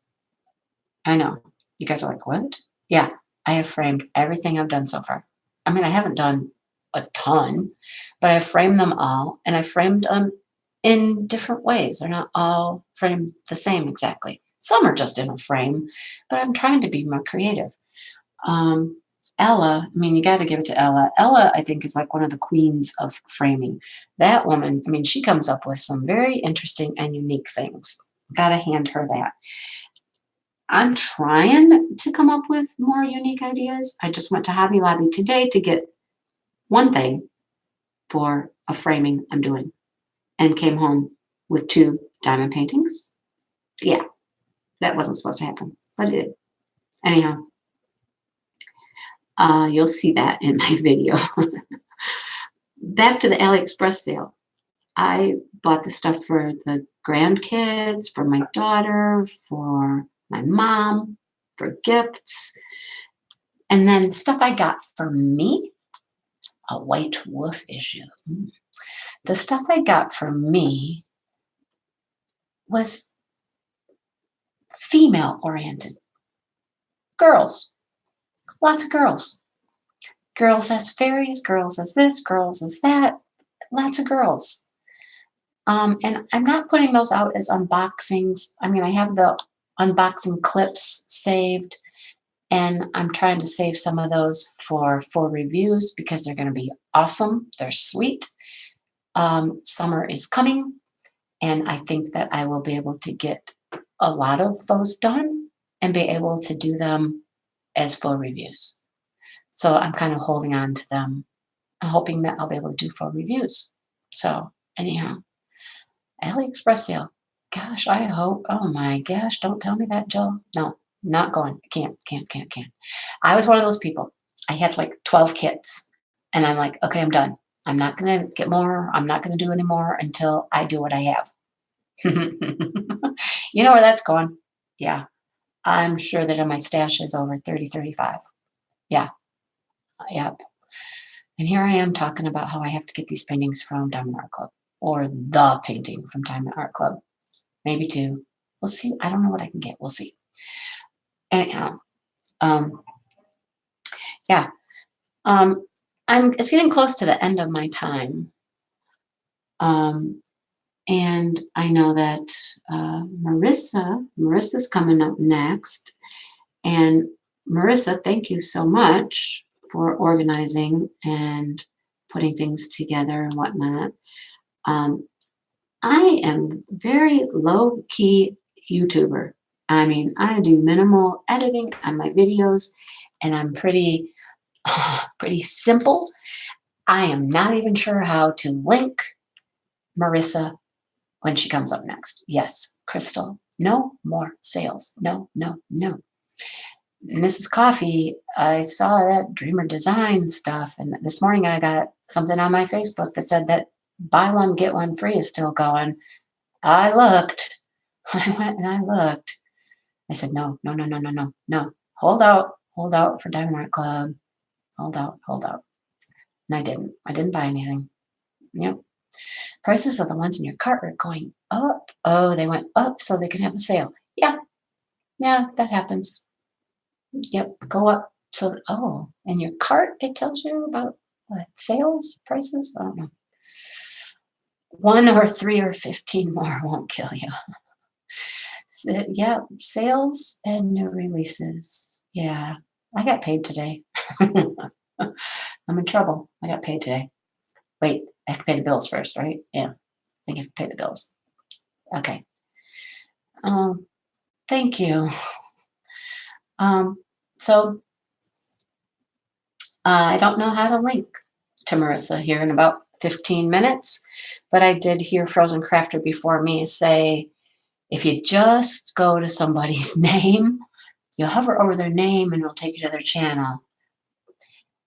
I know. You guys are like, what? Yeah, I have framed everything I've done so far. I mean, I haven't done a ton, but I've framed them all, and I framed them in different ways. They're not all framed the same exactly. Some are just in a frame, but I'm trying to be more creative. Ella, I mean, you got to give it to Ella. Ella, I think, is like one of the queens of framing. That woman, I mean, she comes up with some very interesting and unique things. Got to hand her that. I'm trying to come up with more unique ideas. I just went to Hobby Lobby today to get one thing for a framing I'm doing and came home with 2 diamond paintings. Yeah, that wasn't supposed to happen, but it did. Anyhow, you'll see that in my video. Back to the AliExpress sale. I bought the stuff for the grandkids, for my daughter, for my mom, for gifts. And then stuff I got for me, a white wolf issue. The stuff I got for me was female oriented. Girls, lots of girls. Girls as fairies, girls as this, girls as that, lots of girls. And I'm not putting those out as unboxings. I mean, I have the unboxing clips saved, and I'm trying to save some of those for full reviews because they're going to be awesome. They're sweet. Summer is coming, and I think that I will be able to get a lot of those done and be able to do them as full reviews. So I'm kind of holding on to them. I'm hoping that I'll be able to do full reviews. So anyhow, AliExpress sale. Gosh, I hope. Oh my gosh, don't tell me that, Jill. No, not going. Can't. I was one of those people. I had like 12 kits, and I'm like, okay, I'm done. I'm not going to get more. I'm not going to do any more until I do what I have. You know where that's going? Yeah. I'm sure that in my stash is over 30, 35. Yeah. Yep. And here I am talking about how I have to get these paintings from Diamond Art Club, or the painting from Diamond Art Club. Maybe 2. We'll see. I don't know what I can get. We'll see. Anyhow, yeah. It's getting close to the end of my time. And I know that Marissa's coming up next. And Marissa, thank you so much for organizing and putting things together and whatnot. I am very low-key YouTuber. I mean, I do minimal editing on my videos, and I'm pretty simple. I am not even sure how to link Marissa when she comes up next. Yes, Crystal, no more sales. No. Mrs. Coffee, I saw that Dreamer Design stuff, and this morning I got something on my Facebook that said that buy one, get one free is still going. I looked. I went and I looked. I said, no. Hold out for Diamond Art Club. Hold out. And I didn't. I didn't buy anything. Yep. Prices of the ones in your cart are going up. Oh, they went up so they can have a sale. Yeah, that happens. Yep, go up. So, in your cart, it tells you about what, sales prices? I don't know. 1 or 3 or 15 more won't kill you. So, yeah, sales and new releases. Yeah, I got paid today. I'm in trouble. I got paid today. Wait, I have to pay the bills first, right? Yeah, I think I have to pay the bills. Okay. Thank you. So I don't know how to link to Marissa here in about 15 minutes, but I did hear Frozen Crafter before me say, if you just go to somebody's name, you hover over their name and it'll take you to their channel.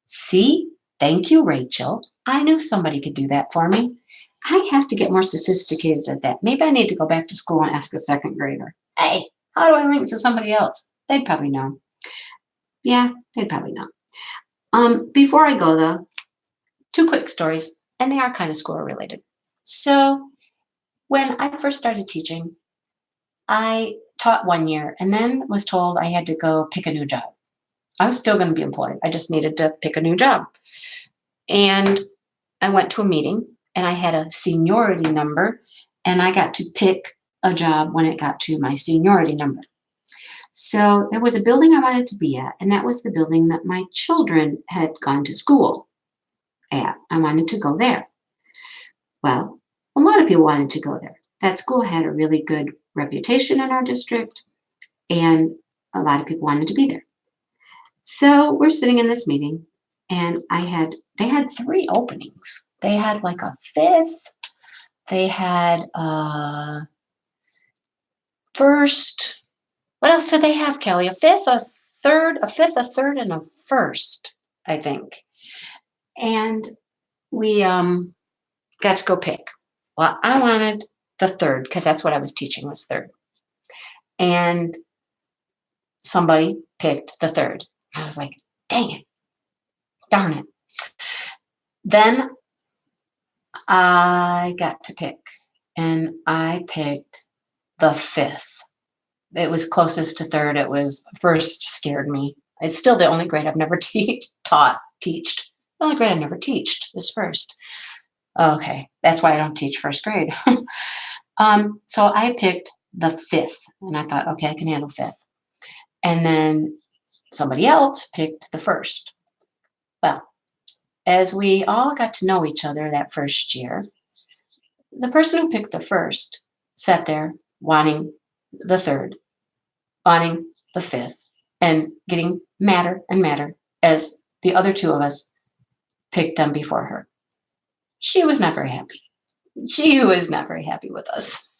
See? Thank you, Rachel. I knew somebody could do that for me. I have to get more sophisticated at that. Maybe I need to go back to school and ask a second grader, hey, how do I link to somebody else? They'd probably know. Yeah, they'd probably know. Before I go, though, 2 quick stories, and they are kind of school related. So when I first started teaching, I taught 1 year and then was told I had to go pick a new job. I was still going to be employed. I just needed to pick a new job. And I went to a meeting and I had a seniority number and I got to pick a job when it got to my seniority number. So there was a building I wanted to be at, and that was the building that my children had gone to school at. I wanted to go there. Well, a lot of people wanted to go there. That school had a really good reputation in our district, and a lot of people wanted to be there. So we're sitting in this meeting, and they had 3 openings. They had like a 5th. They had a 1st. What else did they have, Kelly? A 5th, a 3rd, a 5th, a 3rd, and a 1st, I think. And we got to go pick. Well, I wanted the 3rd because that's what I was teaching was 3rd. And somebody picked the 3rd. I was like, dang it. Darn it. Then I got to pick, and I picked the 5th. It was closest to 3rd. It was 1st scared me. It's still the only grade I've never taught. The only grade I've never taught is 1st. Okay, that's why I don't teach 1st grade. So I picked the 5th, and I thought, okay, I can handle 5th. And then somebody else picked the 1st. Well, as we all got to know each other that 1st year, the person who picked the 1st sat there wanting the 3rd, wanting the 5th, and getting madder and madder as the other 2 of us picked them before her. She was not very happy. She was not very happy with us.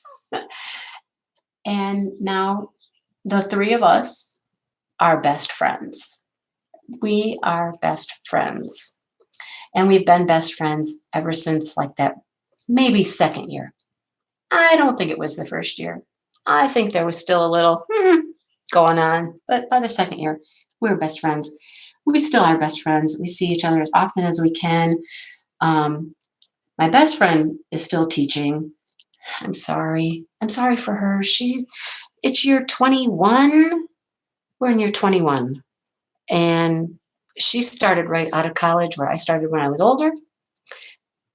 And now the 3 of us are best friends. We are best friends. And we've been best friends ever since like that maybe 2nd year. I don't think it was the 1st year. I think there was still a little going on. But by the 2nd year, we were best friends. We still are best friends. We see each other as often as we can. My best friend is still teaching. I'm sorry. I'm sorry for her. It's year 21. We're in year 21. And she started right out of college where I started when I was older.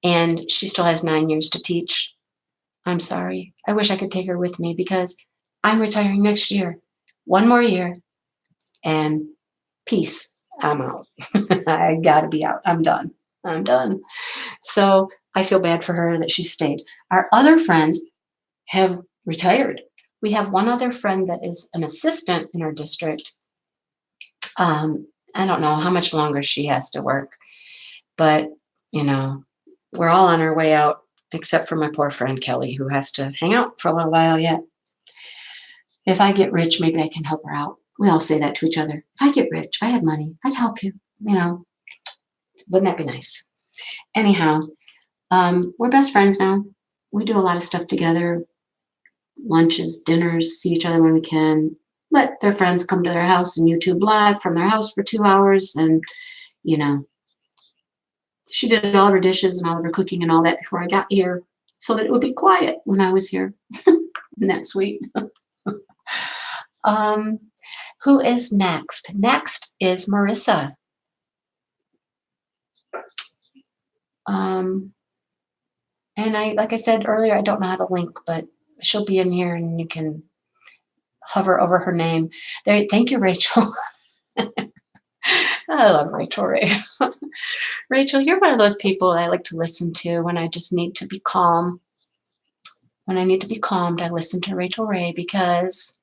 And she still has 9 years to teach. I'm sorry. I wish I could take her with me because I'm retiring next year. 1 more year. And peace. I'm out. I gotta be out. I'm done. So I feel bad for her that she stayed. Our other friends have retired. We have one other friend that is an assistant in our district. I don't know how much longer she has to work, but we're all on our way out, except for my poor friend Kelly, who has to hang out for a little while yet. If I get rich, maybe I can help her out. We all say that to each other. If I get rich, if I had money, I'd help you. Wouldn't that be nice? Anyhow, we're best friends now. We do a lot of stuff together. Lunches, dinners, see each other when we can. Let their friends come to their house and YouTube live from their house for 2 hours. And, she did all of her dishes and all of her cooking and all that before I got here so that it would be quiet when I was here. Isn't that sweet? Who is next? Next is Marissa. And like I said earlier, I don't know how to link, but she'll be in here and you can hover over her name. There, thank you, Rachel. I love Rachel Ray. Rachel, you're one of those people I like to listen to when I just need to be calm. When I need to be calmed, I listen to Rachel Ray because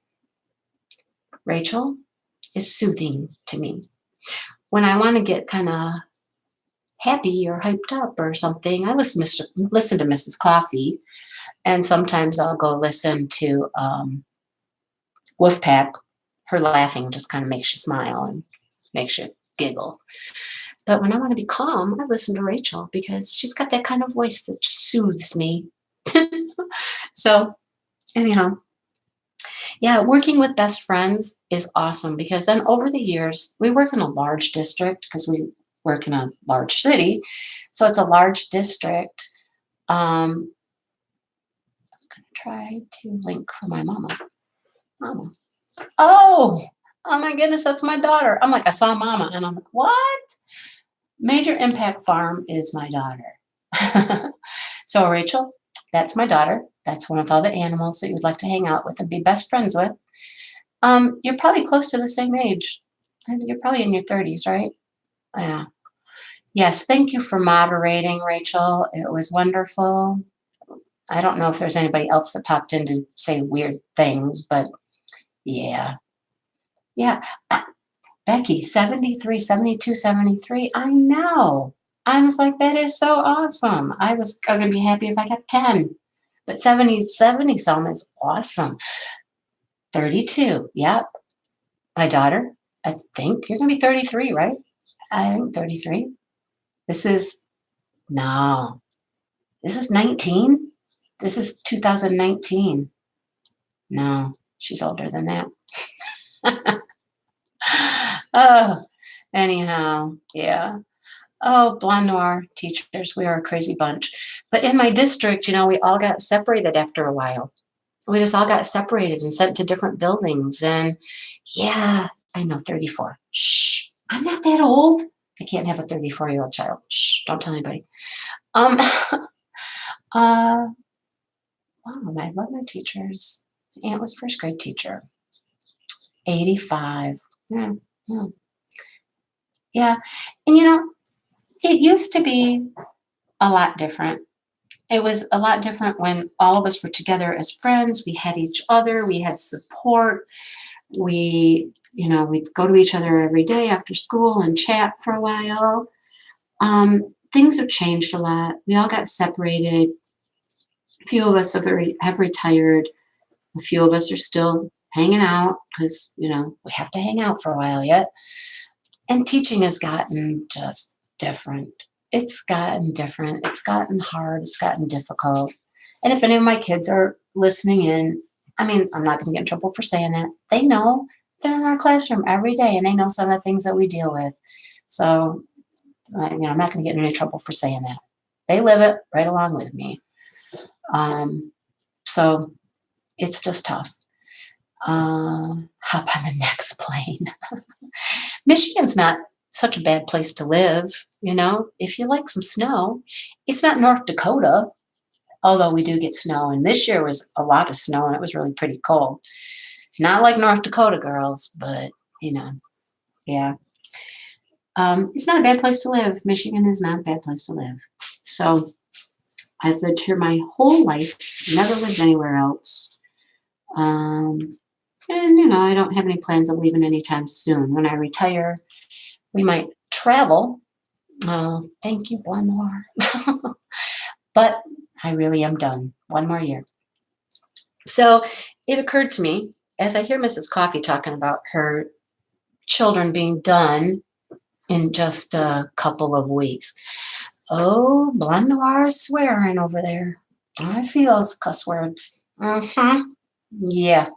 Rachel is soothing to me. When I want to get kind of happy or hyped up or something, I listen to Mrs. Coffee, and sometimes I'll go listen to Wolfpack. Her laughing just kind of makes you smile and makes you giggle. But when I want to be calm, I listen to Rachel because she's got that kind of voice that soothes me. So, anyhow, yeah, working with best friends is awesome because then over the years, we work in a large district because we work in a large city. So it's a large district. I'm going to try to link for my mama. Mama. Oh my goodness, that's my daughter. I'm like, I saw mama and I'm like, what? Major Impact Farm is my daughter. So Rachel, that's my daughter. That's one of all the animals that you'd like to hang out with and be best friends with. You're probably close to the same age. You're probably in your 30s, right? Yeah. Yes, thank you for moderating, Rachel. It was wonderful. I don't know if there's anybody else that popped in to say weird things, but yeah. Yeah. Becky, 73, 72, 73. I know. I was like, that is so awesome. I was going to be happy if I got 10. But 70 some is awesome. 32. Yep. My daughter, I think you're going to be 33, right? I think 33. This is 19. This is 2019. No, she's older than that. Oh, anyhow, yeah. Oh, Blonde Noir teachers, we are a crazy bunch. But in my district, we all got separated after a while. We just all got separated and sent to different buildings. And yeah, I know, 34. Shh, I'm not that old. I can't have a 34-year-old child. Shh, don't tell anybody. Wow, I love my teachers. Aunt was first grade teacher. 85. Yeah, yeah. Yeah. And it used to be a lot different. It was a lot different when all of us were together as friends. We had each other. We had support. We'd go to each other every day after school and chat for a while. Things have changed a lot. We all got separated. A few of us have retired. A few of us are still hanging out because, we have to hang out for a while yet. And teaching has gotten just different. It's gotten different. It's gotten hard. It's gotten difficult. And if any of my kids are listening in, I'm not going to get in trouble for saying it. They know they're in our classroom every day and they know some of the things that we deal with. So, I'm not going to get in any trouble for saying that. They live it right along with me. So it's just tough. Hop on the next plane. Michigan's not such a bad place to live, if you like some snow. It's not North Dakota, although we do get snow. And this year was a lot of snow and it was really pretty cold. Not like North Dakota girls, but, yeah. It's not a bad place to live. Michigan is not a bad place to live. So I've lived here my whole life, never lived anywhere else. And, I don't have any plans of leaving anytime soon. When I retire, we might travel. Thank you, Blonde Noir. But I really am done. One more year. So it occurred to me, as I hear Mrs. Coffee talking about her children being done in just a couple of weeks. Oh, Blonde Noir is swearing over there. I see those cuss words. Yeah.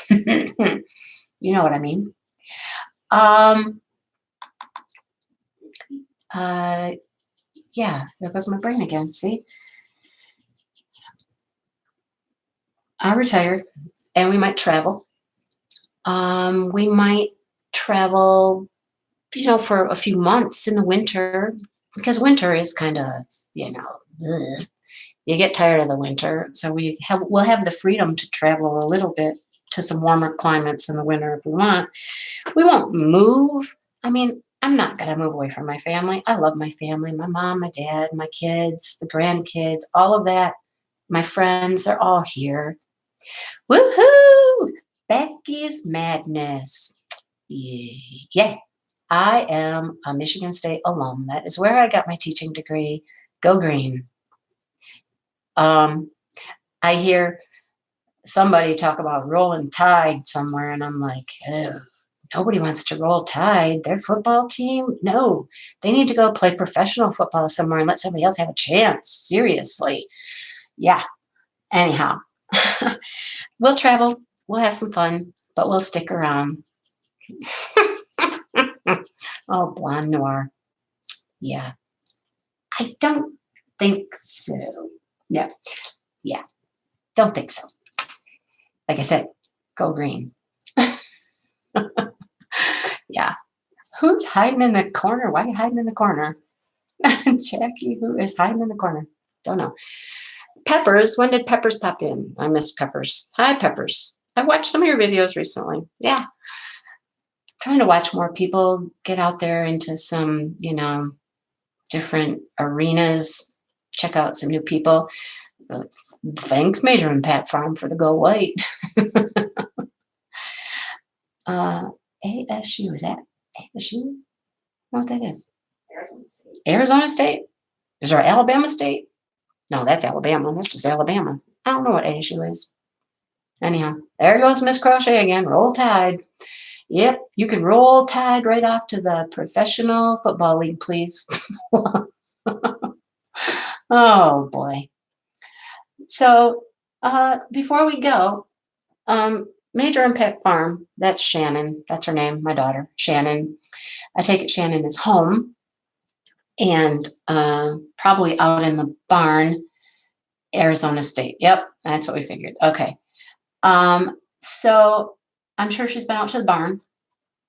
You know what I mean. Yeah, there goes my brain again. See? I retired and we might travel. We might travel, for a few months in the winter, because winter is kind of, ugh. You get tired of the winter. So we'll have the freedom to travel a little bit to some warmer climates in the winter if we want. We won't move. I mean, I'm not going to move away from my family. I love my family, my mom, my dad, my kids, the grandkids, all of that. My friends, they're all here. Woohoo! Becky's Madness. Yeah. I am a Michigan State alum. That is where I got my teaching degree. Go green. I hear somebody talk about rolling Tide somewhere, and I'm like, oh, nobody wants to roll Tide. Their football team? No. They need to go play professional football somewhere and let somebody else have a chance. Seriously. Yeah. Anyhow, we'll travel. We'll have some fun, but we'll stick around. Oh, Blonde Noir. Yeah. I don't think so. No. Yeah. Don't think so. Like I said, go green. Yeah. Who's hiding in the corner? Why are you hiding in the corner? Jackie, who is hiding in the corner? Don't know. Peppers. When did Peppers pop in? I miss Peppers. Hi, Peppers. I watched some of your videos recently. Yeah. Trying to watch more people get out there into some, different arenas. Check out some new people. Thanks, Major and Pat Farm, for the Go White. ASU, is that ASU? I don't know what that is. Arizona State? Is there Alabama State? No, that's Alabama. That's just Alabama. I don't know what ASU is. Anyhow, there goes Miss Crochet again. Roll Tide. Yep, you can roll Tide right off to the Professional Football League, please. Oh, boy. So before we go, Major and Pet Farm, that's Shannon. That's her name, my daughter, Shannon. I take it Shannon is home and probably out in the barn, Arizona State. Yep, that's what we figured. Okay. So I'm sure she's been out to the barn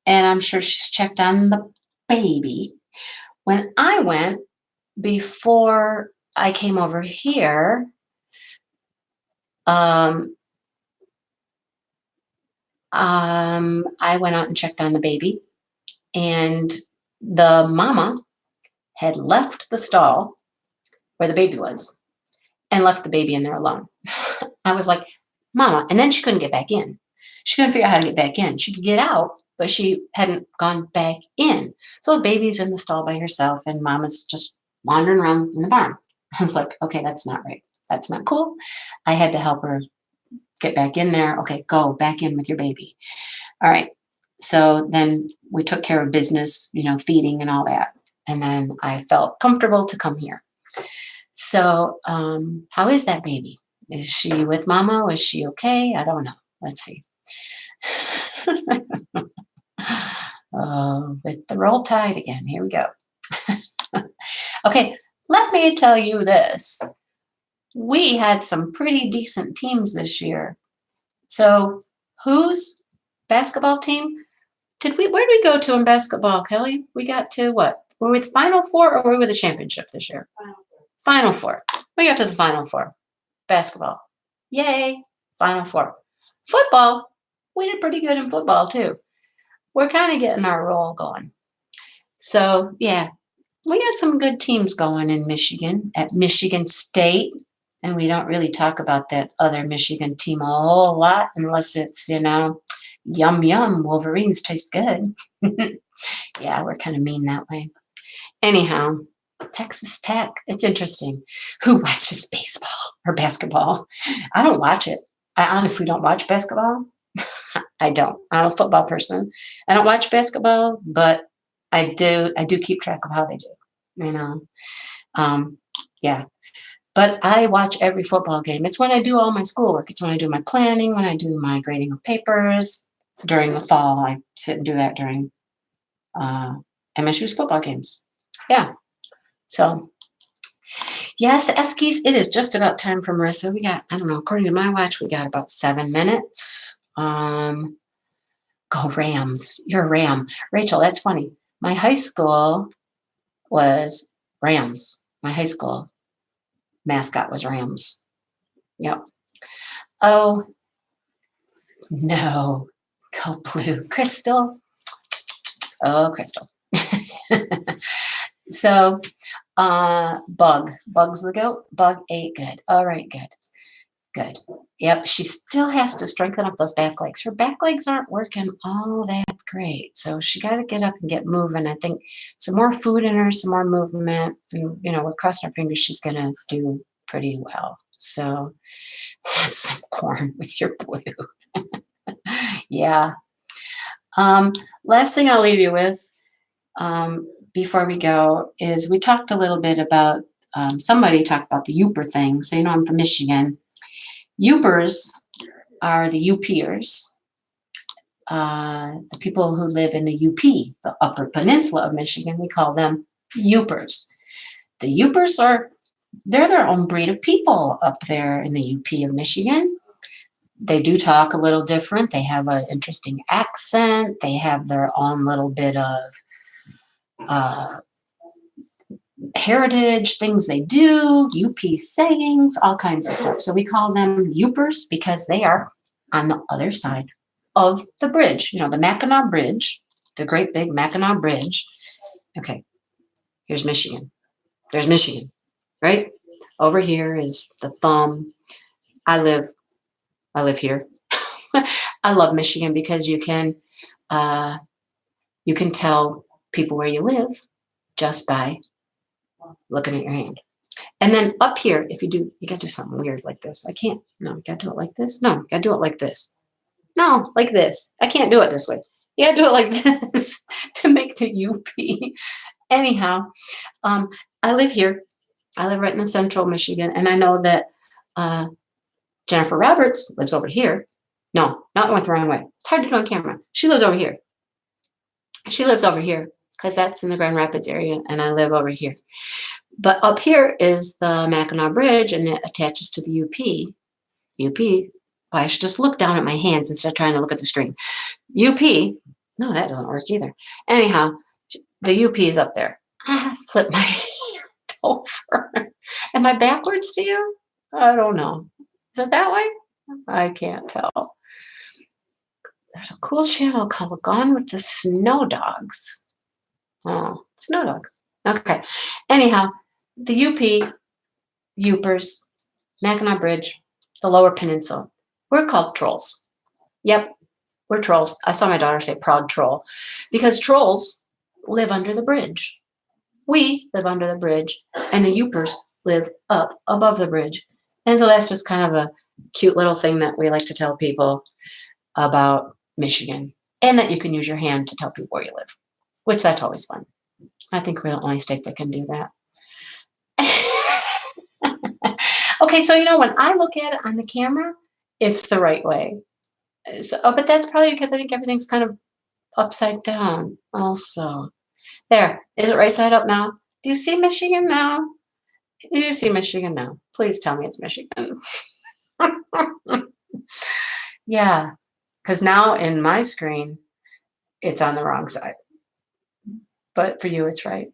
and I'm sure she's checked on the baby. When I went, before I came over here, I went out and checked on the baby, and the mama had left the stall where the baby was and left the baby in there alone. I was like, Mama, and then she couldn't get back in. She couldn't figure out how to get back in. She could get out, but she hadn't gone back in. So the baby's in the stall by herself, and Mama's just wandering around in the barn. I was like, okay, that's not right. That's not cool. I had to help her get back in there. Okay, go back in with your baby. All right. So then we took care of business, feeding and all that. And then I felt comfortable to come here. So how is that baby? Is she with Mama? Is she okay? I don't know. Let's see. Oh, with the Roll Tide again. Here we go. Okay, let me tell you this. We had some pretty decent teams this year. So whose basketball team where did we go to in basketball, Kelly? We got to what? Were we the Final Four or were we the championship this year? Final Four. We got to the Final Four. Basketball. Yay. Final Four. Football. We did pretty good in football too. We're kind of getting our roll going. So yeah, we got some good teams going in Michigan at Michigan State. And we don't really talk about that other Michigan team a whole lot unless it's, yum, yum, Wolverines taste good. Yeah, we're kind of mean that way. Anyhow, Texas Tech, it's interesting. Who watches baseball or basketball? I don't watch it. I honestly don't watch basketball. I don't. I'm a football person. I don't watch basketball, but I do keep track of how they do, yeah. But I watch every football game. It's when I do all my schoolwork. It's when I do my planning, when I do my grading of papers. During the fall, I sit and do that during MSU's football games. Yeah. So, yes, Eskies, it is just about time for Marissa. We got, I don't know, according to my watch, we got about 7 minutes. Go Rams. You're a Ram. Rachel, that's funny. My high school was Rams. My high school mascot was Rams. Yep. Oh, no. Go blue. Crystal. Oh, Crystal. So, Bug. Bug's the goat. Bug ate good. All right, good. Good. Yep, she still has to strengthen up those back legs. Her back legs aren't working all that great. So she got to get up and get moving. I think some more food in her, some more movement. And, we're crossing our fingers she's going to do pretty well. So that's some corn with your blue. Yeah. Last thing I'll leave you with before we go is we talked a little bit about, somebody talked about the Youper thing. So, I'm from Michigan. Youpers are the UPers, the people who live in the UP, the Upper Peninsula of Michigan. We call them Youpers. The Youpers they're their own breed of people up there in the UP of Michigan. They do talk a little different. They have an interesting accent. They have their own little bit of heritage, things they do, UP sayings, all kinds of stuff. So we call them Youpers because they are on the other side of the bridge. The Mackinac Bridge, the great big Mackinac Bridge. Okay, here's Michigan. There's Michigan, right? Over here is the thumb. I live here. I love Michigan because you can tell people where you live just by looking at your hand. And then up here, if you gotta do something weird like this. You gotta do it like this. No, you gotta do it like this. No, like this. I can't do it this way. You gotta do it like this to make the UP. Anyhow, I live here. I live right in the central Michigan, and I know that Jennifer Roberts lives over here. No, not went the wrong way. It's hard to do on camera. She lives over here. She lives over here because that's in the Grand Rapids area, and I live over here. But up here is the Mackinac Bridge, and it attaches to the UP. UP. I should just look down at my hands instead of trying to look at the screen. UP. No, that doesn't work either. Anyhow, the UP is up there. I flip my hand over. Am I backwards to you? I don't know. Is it that way? I can't tell. There's a cool channel called Gone with the Snow Dogs. Oh, Snow Dogs. Okay. Anyhow, the UP, Youpers, Mackinac Bridge, the Lower Peninsula. We're called trolls. Yep, we're trolls. I saw my daughter say proud troll because trolls live under the bridge. We live under the bridge, and the Youpers live up above the bridge. And so that's just kind of a cute little thing that we like to tell people about Michigan, and that you can use your hand to tell people where you live, which that's always fun. I think we're the only state that can do that. Okay, so when I look at it on the camera, it's the right way. So, but that's probably because I think everything's kind of upside down also. There, is it right side up now? Do you see Michigan now? Do you see Michigan now? Please tell me it's Michigan. Yeah, because now in my screen, it's on the wrong side. But for you, it's right.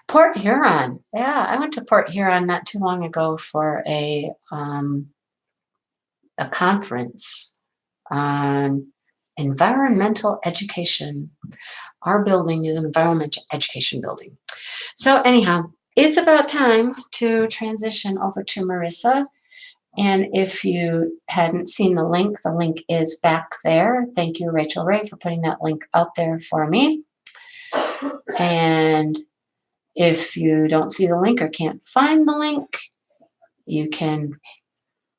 Port Huron. Yeah, I went to Port Huron not too long ago for a conference on environmental education. Our building is an environmental education building. So anyhow, it's about time to transition over to Marissa. And if you hadn't seen the link is back there. Thank you, Rachel Ray, for putting that link out there for me. And if you don't see the link or can't find the link, you can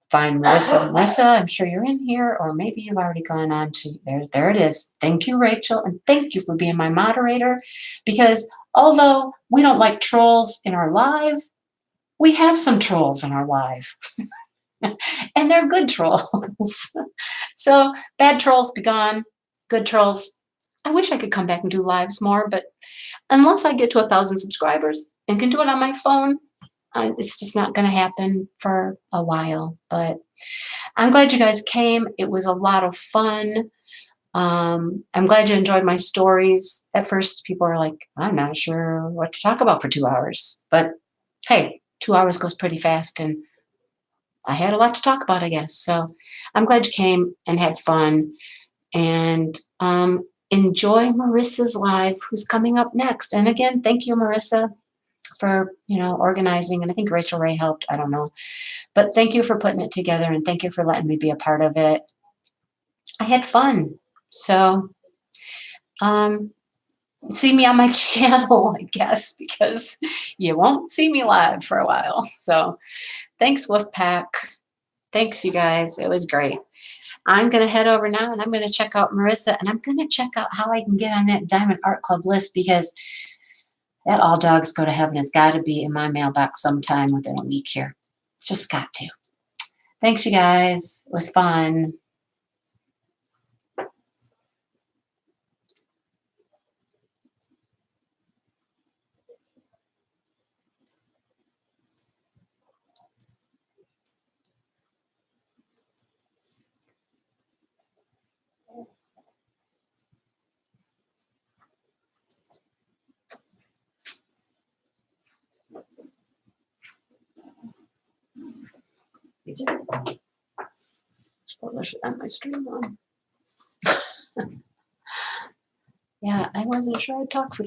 find Marissa. Marissa, I'm sure you're in here, or maybe you've already gone on to there it is. Thank you, Rachel, and thank you for being my moderator, because although we don't like trolls in our live, we have some trolls in our live. And they're good trolls. So bad trolls be gone. Good trolls. I wish I could come back and do lives more, but unless I get to 1,000 subscribers and can do it on my phone, it's just not going to happen for a while. But I'm glad you guys came. It was a lot of fun. I'm glad you enjoyed my stories. At first, people are like, I'm not sure what to talk about for 2 hours. But hey, 2 hours goes pretty fast, and I had a lot to talk about, I guess. So I'm glad you came and had fun. And enjoy Marissa's live, who's coming up next. And again, thank you, Marissa, for organizing. And I think Rachel Ray helped. I don't know. But thank you for putting it together, and thank you for letting me be a part of it. I had fun. So see me on my channel, I guess, because you won't see me live for a while. So thanks, Wolfpack. Thanks, you guys. It was great. I'm going to head over now, and I'm going to check out Marissa, and I'm going to check out how I can get on that Diamond Art Club list, because that All Dogs Go to Heaven has got to be in my mailbox sometime within a week here. Just got to. Thanks, you guys. It was fun. Publish it on my stream on. Yeah, I wasn't sure I'd talk for